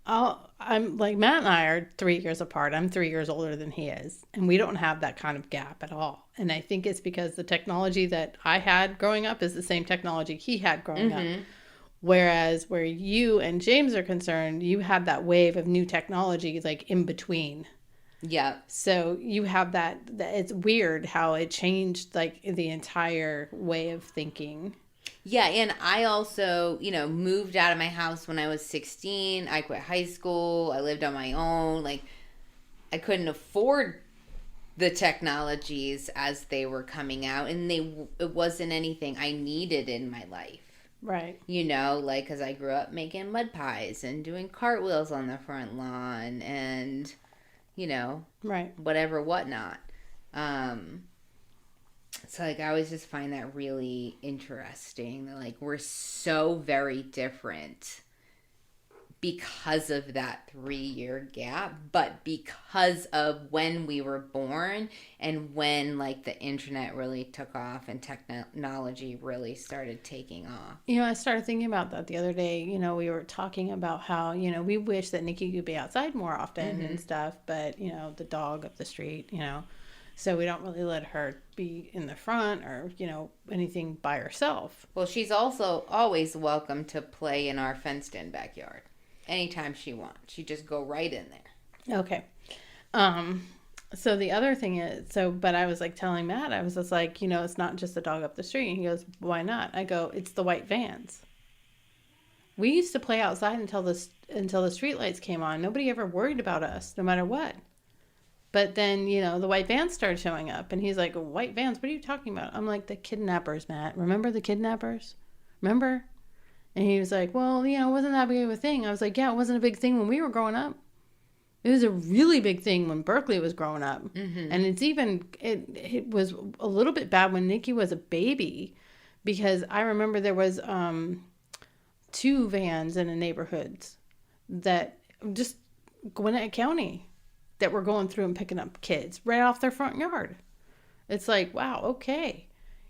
Speaker 2: I'm like Matt and I are 3 years apart. I'm 3 years older than he is, and we don't have that kind of gap at all. And I think it's because the technology that I had growing up is the same technology he had growing up. Whereas where you and James are concerned, you had that wave of new technology like in between.
Speaker 1: Yeah.
Speaker 2: So you have that it's weird how it changed like the entire way of thinking.
Speaker 1: Yeah, and I also, moved out of my house when I was 16. I quit high school. I lived on my own. Like, I couldn't afford the technologies as they were coming out, and it wasn't anything I needed in my life.
Speaker 2: Right.
Speaker 1: Like, because I grew up making mud pies and doing cartwheels on the front lawn and,
Speaker 2: right.
Speaker 1: whatever, whatnot. So, like, I always just find that really interesting. That, like, we're so very different because of that 3-year gap, but because of when we were born and when, like, the internet really took off and technology really started taking off.
Speaker 2: I started thinking about that the other day. We were talking about how, we wish that Nikki could be outside more often and stuff, but, the dog up the street, so we don't really let her be in the front or, anything by herself.
Speaker 1: Well, she's also always welcome to play in our fenced-in backyard. Anytime she wants. She just go right in there.
Speaker 2: Okay. So the other thing is, but I was like telling Matt, I was just like, it's not just the dog up the street. And he goes, why not? I go, it's the white vans. We used to play outside until the streetlights came on. Nobody ever worried about us, no matter what. But then, the white vans started showing up. And he's like, white vans? What are you talking about? I'm like, the kidnappers, Matt. Remember the kidnappers? Remember? And he was like, well, it wasn't that big of a thing. I was like, yeah, it wasn't a big thing when we were growing up. It was a really big thing when Berkeley was growing up. Mm-hmm. And it was a little bit bad when Nikki was a baby. Because I remember there was 2 vans in the neighborhoods that just Gwinnett County that were going through and picking up kids right off their front yard. It's like, wow, okay.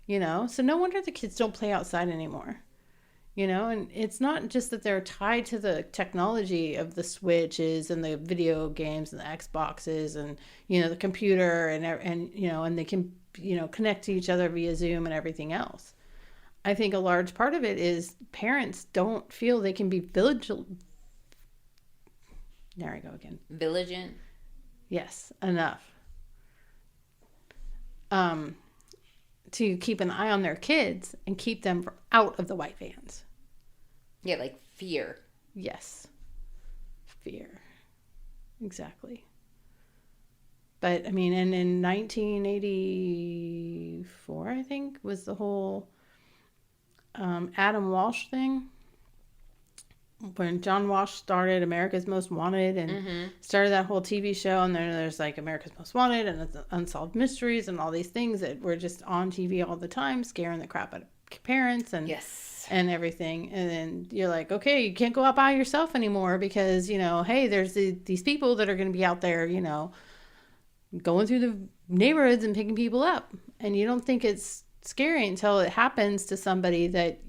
Speaker 2: So no wonder the kids don't play outside anymore. And it's not just that they're tied to the technology of the Switches and the video games and the Xboxes and, the computer and they can, connect to each other via Zoom and everything else. I think a large part of it is parents don't feel they can be vigilant. There I go again.
Speaker 1: Vigilant?
Speaker 2: Yes, enough. To keep an eye on their kids and keep them out of the white vans.
Speaker 1: Yeah, like fear.
Speaker 2: Yes. fear. Exactly. But, I mean, and in 1984, I think, was the whole Adam Walsh thing. When John Walsh started America's Most Wanted and started that whole TV show, and then there's like America's Most Wanted and Unsolved Mysteries and all these things that were just on TV all the time, scaring the crap out of parents and and everything. And then you're like, okay, you can't go out by yourself anymore because, you know, hey, there's these people that are going to be out there, you know, going through the neighborhoods and picking people up. And you don't think it's scary until it happens to somebody that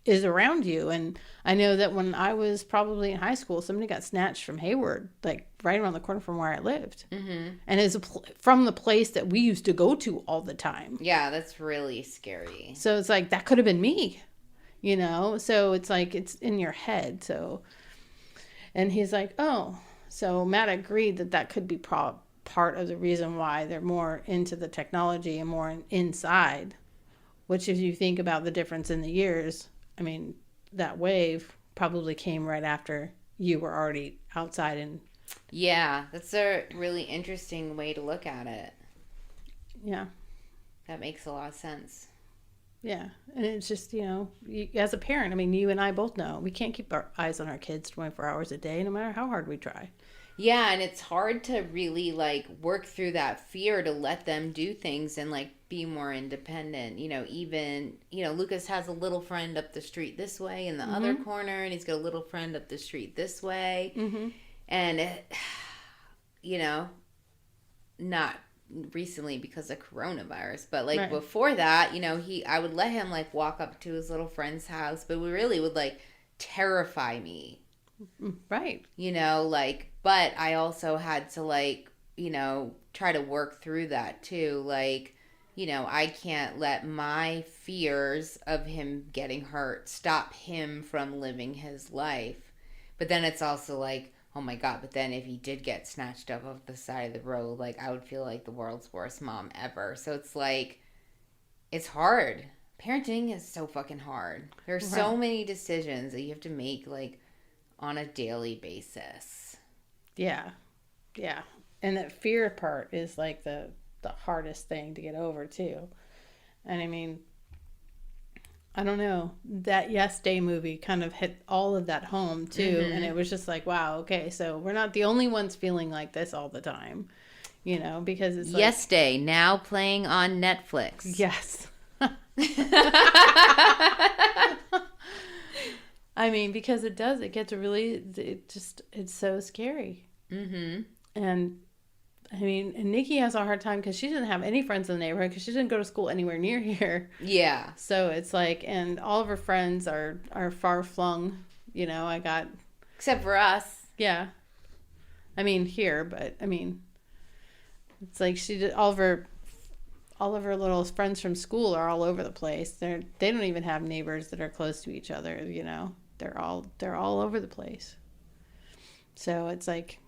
Speaker 2: is around you. And I know that when I was probably in high school, somebody got snatched from Hayward, like right around the corner from where I lived. And it's from the place that we used to go to all the time.
Speaker 1: Yeah, that's really scary.
Speaker 2: So it's like, that could have been me, you know? So it's like, it's in your head. So, and he's like, oh, so Matt agreed that could be part of the reason why they're more into the technology and more inside, which if you think about the difference in the years, I mean, that wave probably came right after you were already outside. And
Speaker 1: yeah, that's a really interesting way to look at it.
Speaker 2: Yeah.
Speaker 1: That makes a lot of sense.
Speaker 2: Yeah. And it's just, you know, as a parent, I mean, you and I both know we can't keep our eyes on our kids 24 hours a day, no matter how hard we try.
Speaker 1: Yeah, and it's hard to really, like, work through that fear to let them do things and, like, be more independent. You know, even, you know, Lucas has a little friend up the street this way in the other corner, and he's got a little friend up the street this way. And, it, you know, not recently because of coronavirus, but, like, before that, you know, I would let him, like, walk up to his little friend's house, but we really would, like, terrify me.
Speaker 2: Right.
Speaker 1: You know, like, but I also had to, like, you know, try to work through that too. Like, you know, I can't let my fears of him getting hurt stop him from living his life. But then it's also like, oh my God, but then if he did get snatched up off the side of the road, like, I would feel like the world's worst mom ever. So it's like, it's hard. Parenting is so fucking hard. There are so many decisions that you have to make, like, on a daily basis.
Speaker 2: Yeah. Yeah. And that fear part is like the hardest thing to get over too. And I mean, I don't know, that Yes Day movie kind of hit all of that home too. And it was just like, wow, okay, so we're not the only ones feeling like this all the time, you know, because it's like,
Speaker 1: Yes Day, now playing on Netflix.
Speaker 2: Yes. I mean, because it gets really, it's so scary. And I mean, and Nikki has a hard time because she doesn't have any friends in the neighborhood because she didn't go to school anywhere near here.
Speaker 1: Yeah.
Speaker 2: So it's like, and all of her friends are far flung, you know,
Speaker 1: except for us.
Speaker 2: Yeah. I mean, here, but I mean, it's like she did, all of her little friends from school are all over the place. They don't even have neighbors that are close to each other, you know. They're all over the place. So it's like,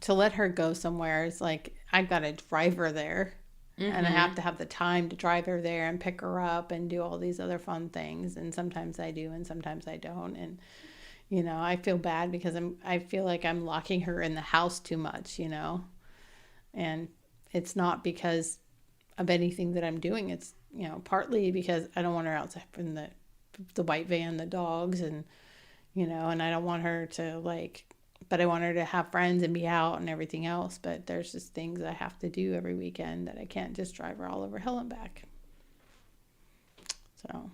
Speaker 2: to let her go somewhere is like, I've got to drive her there. And I have to have the time to drive her there and pick her up and do all these other fun things. And sometimes I do and sometimes I don't. And, you know, I feel bad because I feel like I'm locking her in the house too much, you know. And it's not because of anything that I'm doing. It's, you know, partly because I don't want her outside from the white van, the dogs, and, you know, and I don't want her to, like, but I want her to have friends and be out and everything else. But there's just things I have to do every weekend that I can't just drive her all over hell and back. So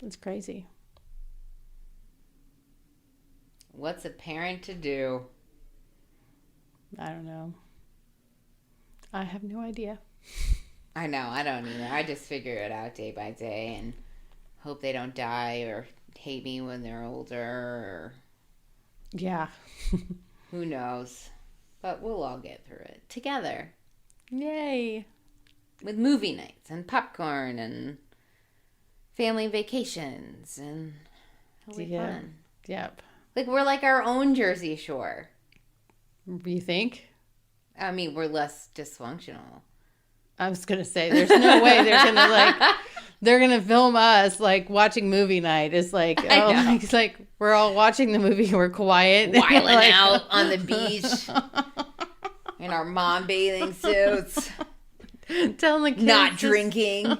Speaker 2: it's crazy.
Speaker 1: What's a parent to do?
Speaker 2: I don't know. I have no idea.
Speaker 1: I know, I don't either. I just figure it out day by day and hope they don't die or hate me when they're older, or
Speaker 2: yeah.
Speaker 1: Who knows? But we'll all get through it together.
Speaker 2: Yay.
Speaker 1: With movie nights and popcorn and family vacations, and it'll be fun.
Speaker 2: Yep.
Speaker 1: Like, we're like our own Jersey Shore.
Speaker 2: You think?
Speaker 1: I mean, we're less dysfunctional.
Speaker 2: I was gonna say, there's no way they're gonna film us like watching movie night. It's like, oh, it's like we're all watching the movie, we're quiet,
Speaker 1: whiling
Speaker 2: like,
Speaker 1: out on the beach in our mom bathing suits,
Speaker 2: telling the kids
Speaker 1: not drinking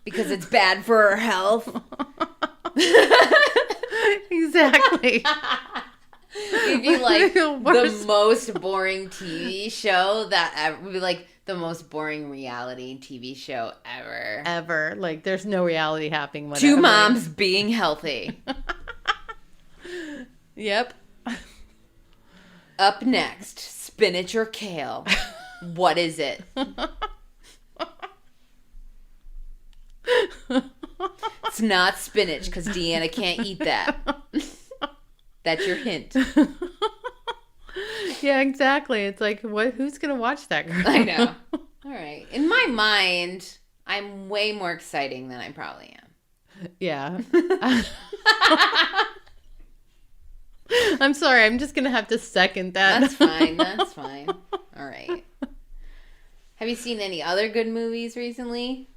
Speaker 1: because it's bad for our health.
Speaker 2: Exactly.
Speaker 1: It'd be like the most boring TV show that ever. Would be like the most boring reality TV show ever.
Speaker 2: Ever. Like, there's no reality happening.
Speaker 1: Two moms being healthy.
Speaker 2: Yep.
Speaker 1: Up next, spinach or kale. What is it? It's not spinach because Deanna can't eat that. That's your hint.
Speaker 2: Yeah, exactly. It's like, what? Who's gonna watch that girl?
Speaker 1: I know. All right. In my mind, I'm way more exciting than I probably am.
Speaker 2: Yeah. I'm sorry. I'm just gonna have to second that.
Speaker 1: That's fine. That's fine. All right. Have you seen any other good movies recently?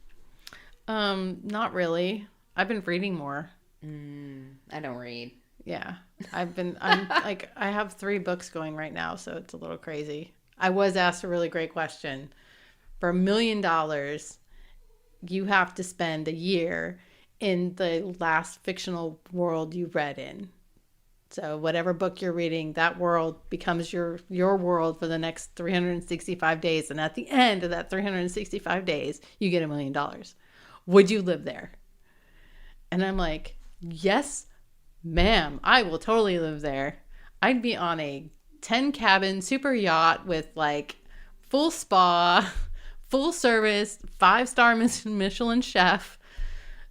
Speaker 2: Not really. I've been reading more.
Speaker 1: I don't read.
Speaker 2: Yeah. I'm like, I have 3 books going right now, so it's a little crazy. I was asked a really great question. For $1 million, you have to spend a year in the last fictional world you read in. So whatever book you're reading, that world becomes your world for the next 365 days. And at the end of that 365 days, you get $1 million. Would you live there? And I'm like, yes, ma'am, I will totally live there. I'd be on a 10 cabin super yacht with like full spa, full service, 5-star Michelin chef,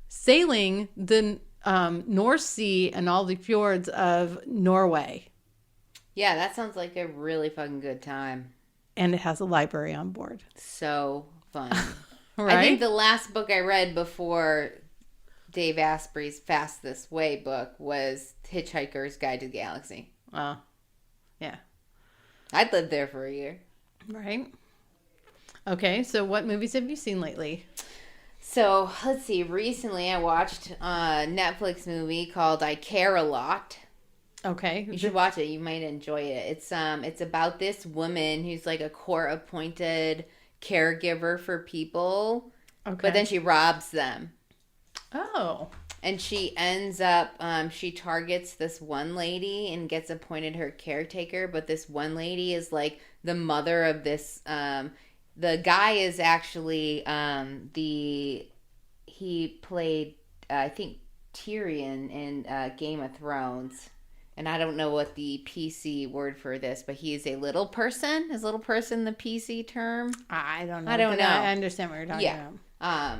Speaker 2: sailing the North Sea and all the fjords of Norway.
Speaker 1: Yeah, that sounds like a really fucking good time.
Speaker 2: And it has a library on board.
Speaker 1: So fun.
Speaker 2: Right?
Speaker 1: I think the last book I read before Dave Asprey's Fast This Way book was Hitchhiker's Guide to the Galaxy.
Speaker 2: Oh, yeah.
Speaker 1: I'd live there for a year.
Speaker 2: Right. Okay, so what movies have you seen lately?
Speaker 1: So, let's see. Recently, I watched a Netflix movie called I Care a Lot.
Speaker 2: Okay.
Speaker 1: You should watch it. You might enjoy it. It's about this woman who's like a court-appointed caregiver for people. Okay. But then she robs them.
Speaker 2: Oh.
Speaker 1: And she ends up, she targets this one lady and gets appointed her caretaker. But this one lady is like the mother of this, the guy is actually, he played, I think, Tyrion in Game of Thrones. And I don't know what the PC word for this, but he is a little person. Is little person the PC term?
Speaker 2: I don't know.
Speaker 1: I don't know.
Speaker 2: I understand what you're talking about.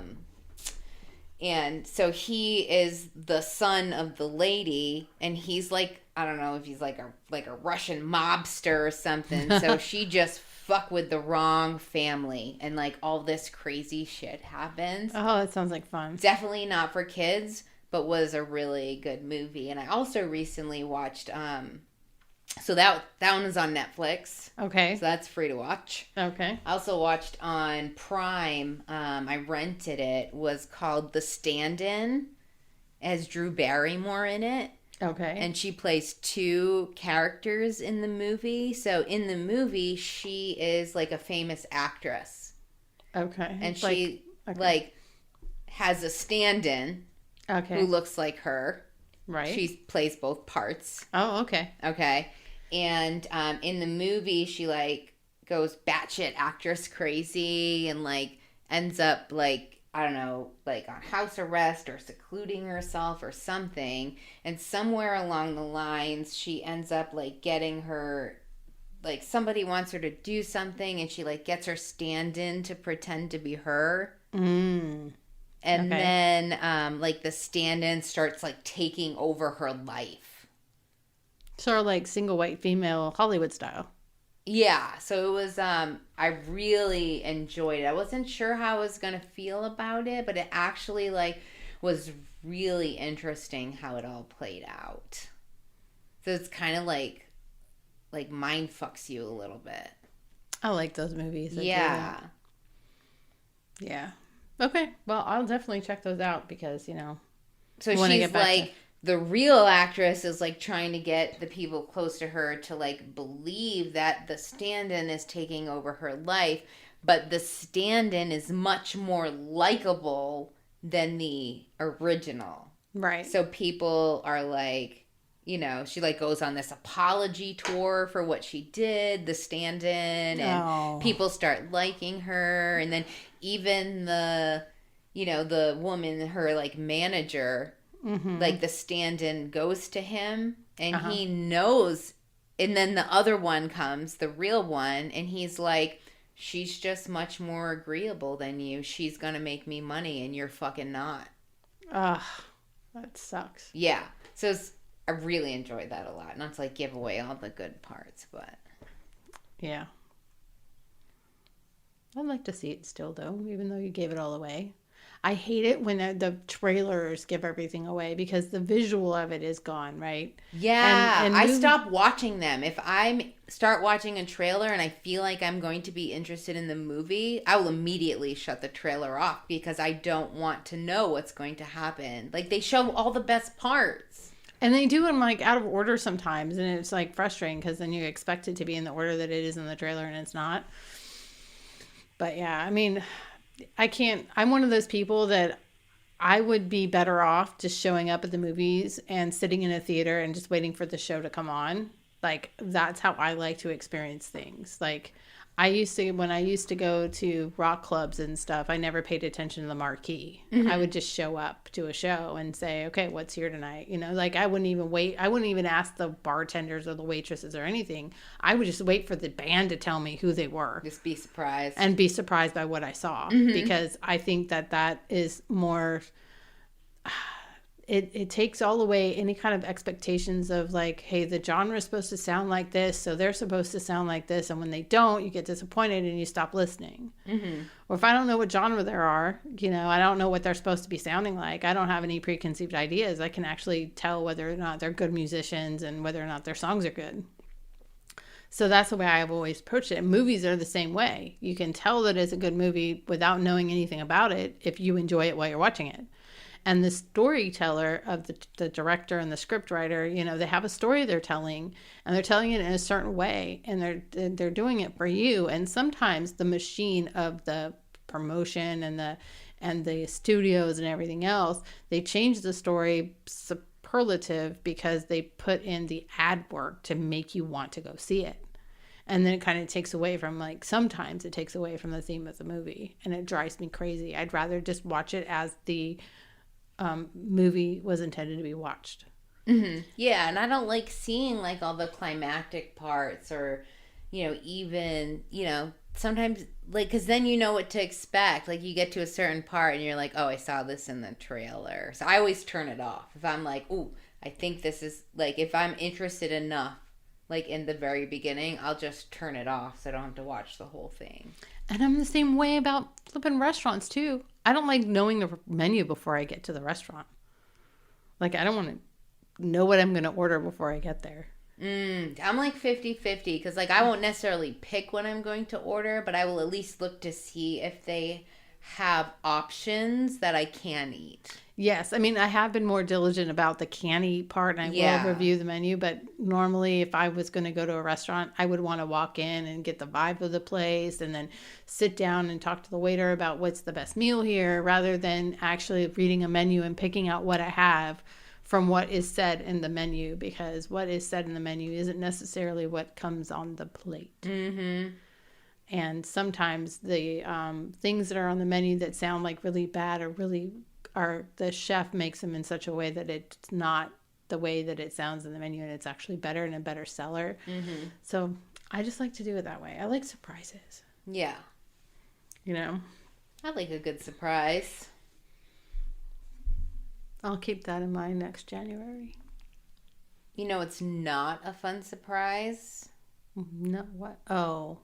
Speaker 1: And so he is the son of the lady, and he's like, I don't know if he's like a Russian mobster or something. So she just fuck with the wrong family, and like all this crazy shit happens.
Speaker 2: Oh, that sounds like fun.
Speaker 1: Definitely not for kids, but was a really good movie. And I also recently watched so that one is on Netflix.
Speaker 2: Okay.
Speaker 1: So that's free to watch.
Speaker 2: Okay.
Speaker 1: I also watched on Prime, I rented it, was called The Stand-In. It has Drew Barrymore in it.
Speaker 2: Okay.
Speaker 1: And she plays 2 characters in the movie. So in the movie, she is like a famous actress.
Speaker 2: Okay.
Speaker 1: And she like has a stand-in who looks like her.
Speaker 2: Right.
Speaker 1: She plays both parts.
Speaker 2: Oh, okay.
Speaker 1: Okay. And in the movie, she like goes batshit actress crazy and like ends up like, I don't know, like on house arrest or secluding herself or something. And somewhere along the lines, she ends up like getting her, like somebody wants her to do something and she like gets her stand-in to pretend to be her. And then like the stand-in starts like taking over her life.
Speaker 2: Sort of like single white female Hollywood style.
Speaker 1: Yeah, so it was, I really enjoyed it. I wasn't sure how I was going to feel about it, but it actually, like, was really interesting how it all played out. So it's kind of like mind fucks you a little bit.
Speaker 2: I like those movies.
Speaker 1: Yeah.
Speaker 2: Yeah. Okay. Well, I'll definitely check those out because,
Speaker 1: So
Speaker 2: when I
Speaker 1: she's
Speaker 2: get back to.
Speaker 1: like the real actress is like trying to get the people close to her to like believe that the stand-in is taking over her life, but the stand-in is much more likable than the original.
Speaker 2: Right.
Speaker 1: So people are like, she like goes on this apology tour for what she did, the stand-in, and
Speaker 2: Oh.
Speaker 1: people start liking her, and then even the woman, her like manager,
Speaker 2: Mm-hmm.
Speaker 1: like the stand-in goes to him and
Speaker 2: Uh-huh.
Speaker 1: he knows, and then the other one comes, the real one, and he's like, she's just much more agreeable than you, she's gonna make me money and you're fucking not.
Speaker 2: Ugh. That sucks.
Speaker 1: Yeah, so I really enjoyed that a lot, not to like give away all the good parts, but
Speaker 2: Yeah. I'd like to see it still, though, even though you gave it all away. I hate it when the trailers give everything away because the visual of it is gone, right? And
Speaker 1: yeah,
Speaker 2: and
Speaker 1: I
Speaker 2: movie,
Speaker 1: stop watching them. If I start watching a trailer and I feel like I'm going to be interested in the movie, I will immediately shut the trailer off because I don't want to know what's going to happen. Like they show all the best parts.
Speaker 2: and they do them like out of order sometimes, and it's like frustrating because then you expect it to be in the order that it is in the trailer and it's not. But yeah, I mean, I can't. I'm one of those people that I would be better off just showing up at the movies and sitting in a theater and just waiting for the show to come on. Like that's how I like to experience things. Like when I used to go to rock clubs and stuff, I never paid attention to the marquee. I would just show up to a show and say, "Okay, what's here tonight?" Like I wouldn't even wait. I wouldn't even ask the bartenders or the waitresses or anything. I would just wait for the band to tell me who they were
Speaker 1: Just be surprised.
Speaker 2: and be surprised by what I saw because I think that is more. It takes all away any kind of expectations of like, hey, the genre is supposed to sound like this, so they're supposed to sound like this, and when they don't, you get disappointed and you stop listening. Or if I don't know what genre there are, I don't know what they're supposed to be sounding like. I don't have any preconceived ideas. I can actually tell whether or not they're good musicians and whether or not their songs are good. So that's the way I've always approached it. And movies are the same way. You can tell that it's a good movie without knowing anything about it if you enjoy it while you're watching it. And the storyteller of the director and the script writer, they have a story they're telling, and they're telling it in a certain way, and they're doing it for you. And sometimes the machine of the promotion and the studios and everything else, they change the story superlative because they put in the ad work to make you want to go see it. And then it kind of takes away from sometimes it takes away from the theme of the movie, and it drives me crazy. I'd rather just watch it as the movie was intended to be watched.
Speaker 1: Yeah, and I don't like seeing like all the climactic parts or, even, sometimes like, because then you know what to expect. Like you get to a certain part and you're like, oh, I saw this in the trailer. So I always turn it off. If I'm like, ooh, I think this is like, if I'm interested enough, like in the very beginning, I'll just turn it off so I don't have to watch the whole thing.
Speaker 2: And I'm the same way about flipping restaurants too. I don't like knowing the menu before I get to the restaurant. Like I don't want to know what I'm going to order before I get there.
Speaker 1: I'm like 50-50 because like I won't necessarily pick what I'm going to order, but I will at least look to see if they have options that I can eat.
Speaker 2: Yes, I mean I have been more diligent about the can eat part, and I will review the menu. But normally, if I was going to go to a restaurant, I would want to walk in and get the vibe of the place, and then sit down and talk to the waiter about what's the best meal here, rather than actually reading a menu and picking out what I have from what is said in the menu, because what is said in the menu isn't necessarily what comes on the plate. And sometimes the things that are on the menu that sound like really bad are the chef makes them in such a way that it's not the way that it sounds in the menu, and it's actually better and a better seller. So I just like to do it that way. I like surprises.
Speaker 1: Yeah. I like a good surprise.
Speaker 2: I'll keep that in mind next January.
Speaker 1: It's not a fun surprise.
Speaker 2: No, what? Oh.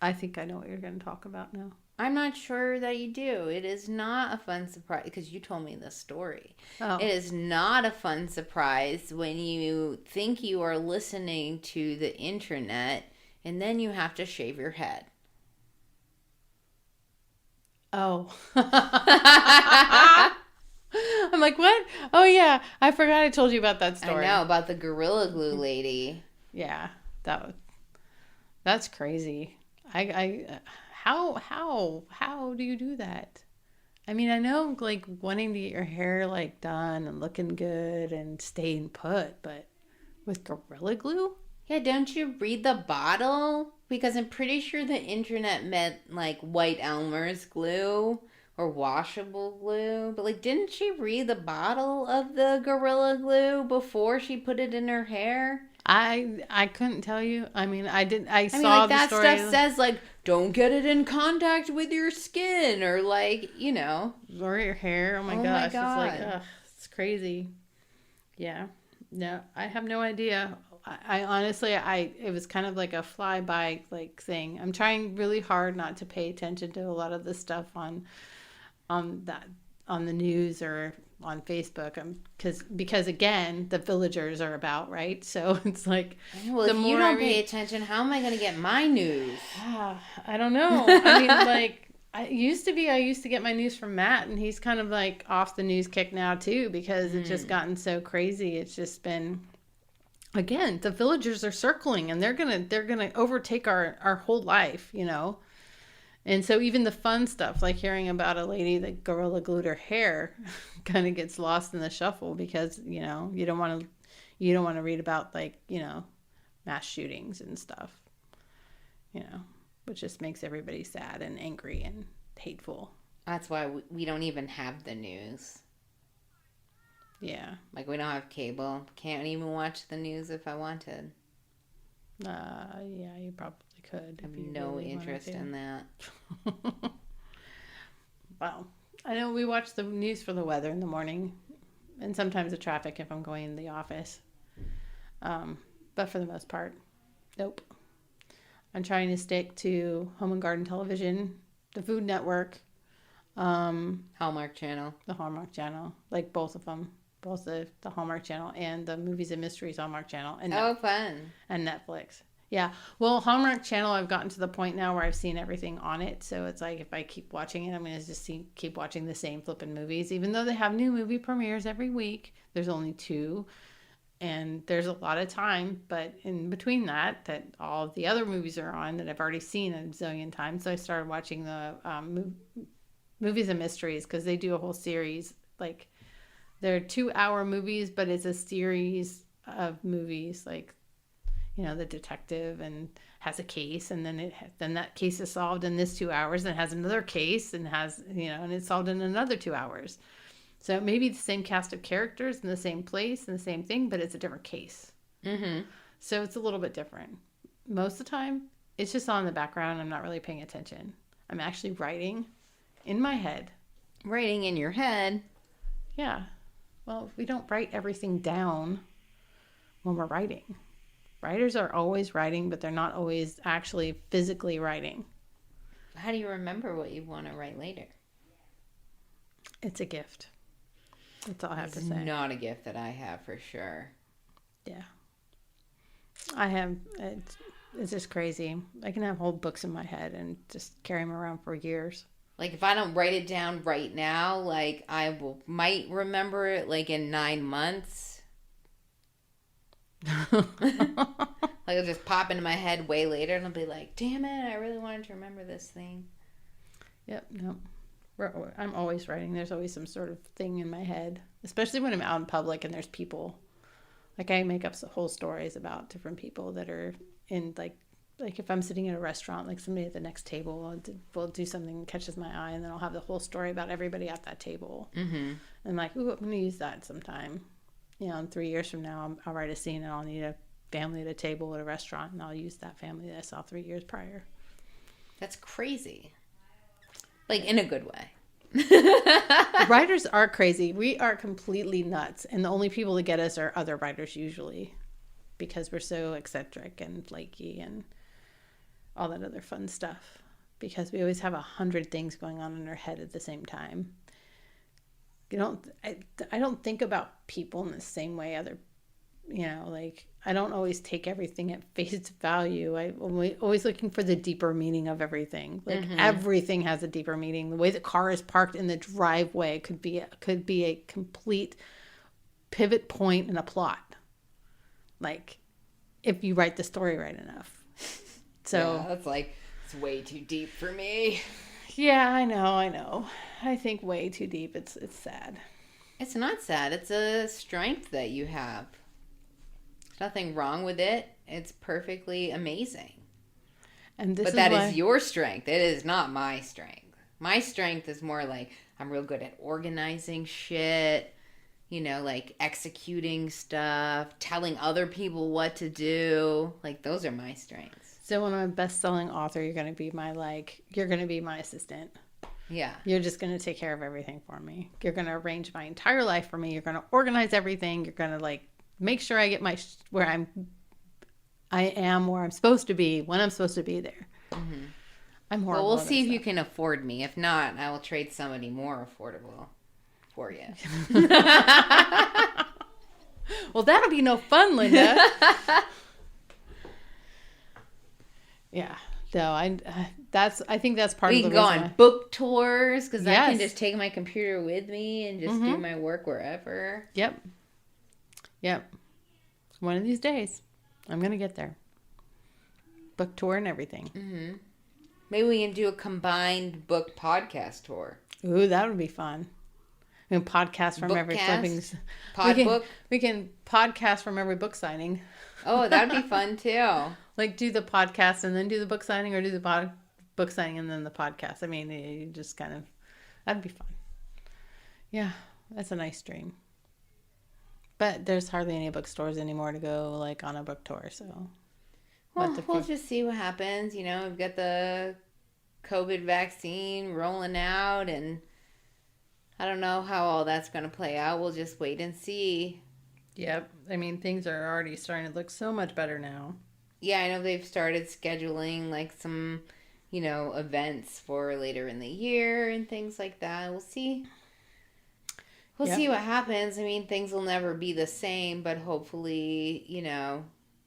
Speaker 2: I think I know what you're going to talk about now.
Speaker 1: I'm not sure that you do. It is not a fun surprise because you told me this story.
Speaker 2: Oh.
Speaker 1: It is not a fun surprise when you think you are listening to the internet and then you have to shave your head.
Speaker 2: Oh. I'm like, what? Oh, yeah. I forgot I told you about that story.
Speaker 1: I know, about the Gorilla Glue lady.
Speaker 2: Yeah. That's crazy. How do you do that? I mean, I know, like, wanting to get your hair, like, done and looking good and staying put, but with Gorilla Glue?
Speaker 1: Yeah, don't you read the bottle? Because I'm pretty sure the internet meant like White Elmer's glue or washable glue. But like, didn't she read the bottle of the Gorilla Glue before she put it in her hair?
Speaker 2: I couldn't tell you. I mean, I
Speaker 1: I mean,
Speaker 2: saw
Speaker 1: like
Speaker 2: the
Speaker 1: that
Speaker 2: story.
Speaker 1: stuff says like, don't get it in contact with your skin or like,
Speaker 2: Or your hair. Oh my
Speaker 1: Oh my
Speaker 2: gosh. It's like,
Speaker 1: God.
Speaker 2: ugh, it's crazy. Yeah. No, I have no idea. I honestly, it was kind of like a flyby like thing. I'm trying really hard not to pay attention to a lot of the stuff on that on the news or on Facebook. Because again, the villagers are about, right? So it's like
Speaker 1: Well,
Speaker 2: the
Speaker 1: if you
Speaker 2: more I
Speaker 1: don't pay
Speaker 2: read,
Speaker 1: attention, how am I going to get my news?
Speaker 2: I don't know. I mean, like I used to get my news from Matt, and he's kind of like off the news kick now too because it's just gotten so crazy. It's just been again, the villagers are circling and they're gonna overtake our whole life, you know. And so even the fun stuff, like hearing about a lady that gorilla glued her hair, kind of gets lost in the shuffle because you don't want to read about like mass shootings and stuff, you know, which just makes everybody sad and angry and hateful.
Speaker 1: That's why we don't even have the news.
Speaker 2: Yeah.
Speaker 1: Like, we don't have cable. Can't even watch the news if I wanted.
Speaker 2: Yeah, you probably could.
Speaker 1: I have no interest in that.
Speaker 2: Wow. I know we watch the news for the weather in the morning and sometimes the traffic if I'm going in the office. But for the most part, nope. I'm trying to stick to Home and Garden Television, the Food Network,
Speaker 1: Hallmark Channel.
Speaker 2: the Hallmark Channel, like both of them. Both the Hallmark Channel and the Movies and Mysteries Hallmark Channel. And
Speaker 1: Fun.
Speaker 2: and Netflix. Yeah. Well, Hallmark Channel, I've gotten to the point now where I've seen everything on it. So it's like if I keep watching it, I'm going to just keep watching the same flipping movies. Even though they have new movie premieres every week, there's only 2. And there's a lot of time. But in between that all the other movies are on that I've already seen a zillion times. So I started watching the Movies and Mysteries because they do a whole series. Like they're 2-hour movies, but it's a series of movies like the detective and has a case and then that case is solved in this 2 hours and has another case and has and it's solved in another 2 hours. So it may be the same cast of characters in the same place and the same thing, but it's a different case.
Speaker 1: Mm-hmm.
Speaker 2: So it's a little bit different. Most of the time, it's just on in the background. I'm not really paying attention. I'm actually writing in my head.
Speaker 1: Writing in your head.
Speaker 2: Yeah. Well, we don't write everything down when we're writing. Writers are always writing, but they're not always actually physically writing.
Speaker 1: How do you remember what you want to write later?
Speaker 2: It's a gift. That's all I have to say.
Speaker 1: It's not a gift that I have for sure.
Speaker 2: Yeah. I have, it's just crazy. I can have whole books in my head and just carry them around for years.
Speaker 1: Like if I don't write it down right now, like might remember it like in 9 months. Like it'll just pop into my head way later and I'll be like, damn it, I really wanted to remember this thing.
Speaker 2: Yep, no. I'm always writing. There's always some sort of thing in my head, especially when I'm out in public and there's people. Like I make up whole stories about different people that are in like if I'm sitting at a restaurant, like somebody at the next table will do something that catches my eye, and then I'll have the whole story about everybody at that table. Mm-hmm. And I'm like, ooh, I'm going to use that sometime. In 3 years from now, I'll write a scene and I'll need a family at a table at a restaurant, and I'll use that family that I saw 3 years prior.
Speaker 1: That's crazy. Like in a good way.
Speaker 2: Writers are crazy. We are completely nuts. And the only people that get us are other writers usually, because we're so eccentric and flaky and all that other fun stuff, because we always have 100 things going on in our head at the same time. I don't think about people in the same way like I don't always take everything at face value. I'm always looking for the deeper meaning of everything. Like everything has a deeper meaning. The way the car is parked in the driveway could be a complete pivot point in a plot. Like if you write the story right enough. So
Speaker 1: yeah, that's like, it's way too deep for me.
Speaker 2: Yeah, I know. I think way too deep. It's sad.
Speaker 1: It's not sad. It's a strength that you have. There's nothing wrong with it. It's perfectly amazing. But that is your strength. It is not my strength. My strength is more like I'm real good at organizing shit, like executing stuff, telling other people what to do. Like those are my strengths.
Speaker 2: So when I'm a best-selling author, you're going to be my assistant.
Speaker 1: Yeah.
Speaker 2: You're just going to take care of everything for me. You're going to arrange my entire life for me. You're going to organize everything. You're going to make sure I get where I'm supposed to be when I'm supposed to be there.
Speaker 1: Mm-hmm.
Speaker 2: I'm horrible.
Speaker 1: Well, we'll see if you can afford me. If not, I will trade somebody more affordable for you.
Speaker 2: Well, that'll be no fun, Linda. Yeah. So I think that's part of the reason. We can go on
Speaker 1: book tours because I can just take my computer with me and just do my work wherever.
Speaker 2: Yep. One of these days, I'm gonna get there. Book tour and everything.
Speaker 1: Mm-hmm. Maybe we can do a combined book podcast tour.
Speaker 2: Ooh, that would be fun. We can podcast from every flipping. We can podcast from every book signing.
Speaker 1: Oh, that would be fun too.
Speaker 2: Like do the podcast and then do the book signing, or do the book signing and then the podcast. I mean, you just kind of, that'd be fun. Yeah, that's a nice dream. But there's hardly any bookstores anymore to go on a book tour. So,
Speaker 1: we'll just see what happens. We've got the COVID vaccine rolling out, and I don't know how all that's going to play out. We'll just wait and see.
Speaker 2: Yep. I mean, things are already starting to look so much better now.
Speaker 1: Yeah, I know they've started scheduling some, events for later in the year and things like that. We'll see. We'll see what happens. I mean, things will never be the same, but hopefully,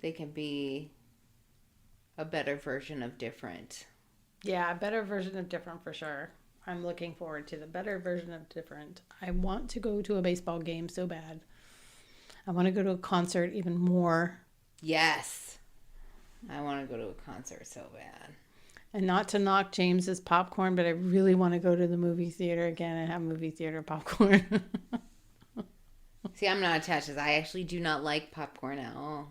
Speaker 1: they can be a better version of different.
Speaker 2: Yeah, a better version of different for sure. I'm looking forward to the better version of different. I want to go to a baseball game so bad. I want to go to a concert even more.
Speaker 1: Yes. I want to go to a concert so bad.
Speaker 2: And not to knock James's popcorn, but I really want to go to the movie theater again and have movie theater popcorn.
Speaker 1: See, I'm not attached to this. I actually do not like popcorn at all.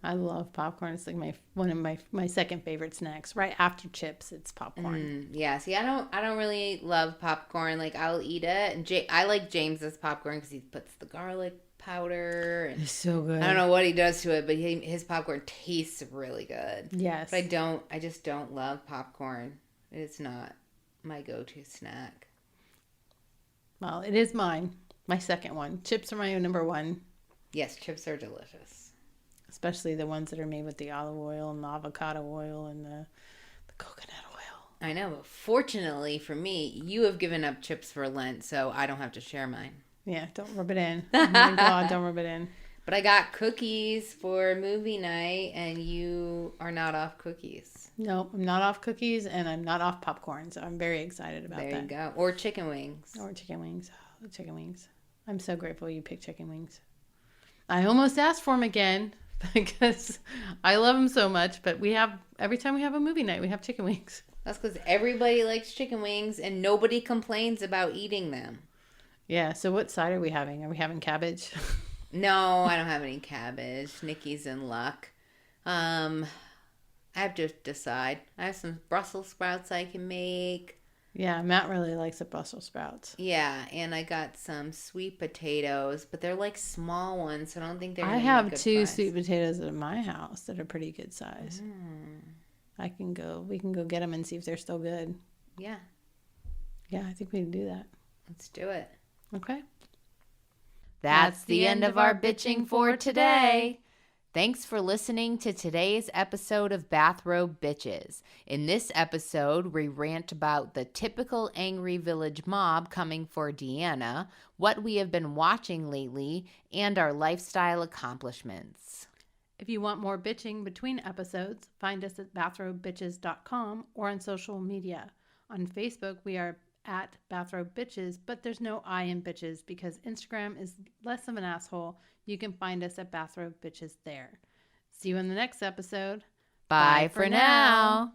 Speaker 2: I love popcorn. It's like one of my second favorite snacks. Right after chips, it's popcorn.
Speaker 1: Yeah. See, I don't really love popcorn. Like I'll eat it, and I like James's popcorn because he puts the garlic powder. And
Speaker 2: it's so good.
Speaker 1: I don't know what he does to it, but his popcorn tastes really good.
Speaker 2: Yes.
Speaker 1: But I just don't love popcorn. It's not my go-to snack.
Speaker 2: Well, it is mine. My second one. Chips are my number one.
Speaker 1: Yes, chips are delicious.
Speaker 2: Especially the ones that are made with the olive oil and the avocado oil and the coconut oil.
Speaker 1: I know, but fortunately for me, you have given up chips for Lent, so I don't have to share mine.
Speaker 2: Yeah, don't rub it in. Oh my God, don't rub it in.
Speaker 1: But I got cookies for movie night, and you are not off cookies.
Speaker 2: No, I'm not off cookies, and I'm not off popcorn, so I'm very excited about that.
Speaker 1: There you go. Or chicken wings.
Speaker 2: Oh, the chicken wings. I'm so grateful you picked chicken wings. I almost asked for them again because I love them so much, but every time we have a movie night, we have chicken wings.
Speaker 1: That's because everybody likes chicken wings, and nobody complains about eating them.
Speaker 2: Yeah, so what side are we having? Are we having cabbage?
Speaker 1: No, I don't have any cabbage. Nikki's in luck. I have to decide. I have some Brussels sprouts I can make.
Speaker 2: Yeah, Matt really likes the Brussels sprouts.
Speaker 1: Yeah, and I got some sweet potatoes, but they're like small ones, so I don't think they're.
Speaker 2: I have two sweet potatoes at my house that are pretty good size. We can go get them and see if they're still good.
Speaker 1: Yeah.
Speaker 2: Yeah, I think we can do that.
Speaker 1: Let's do it.
Speaker 2: Okay.
Speaker 1: That's the end of our bitching for today. Thanks for listening to today's episode of Bathrobe Bitches. In this episode, we rant about the typical angry village mob coming for Deanna, what we have been watching lately, and our lifestyle accomplishments.
Speaker 2: If you want more bitching between episodes, find us at bathrobetches.com or on social media. On Facebook, we are at Bathrobe Bitches, but there's no I in bitches because Instagram is less of an asshole. You can find us at Bathrobe Bitches there. See you in the next episode.
Speaker 1: Bye for now.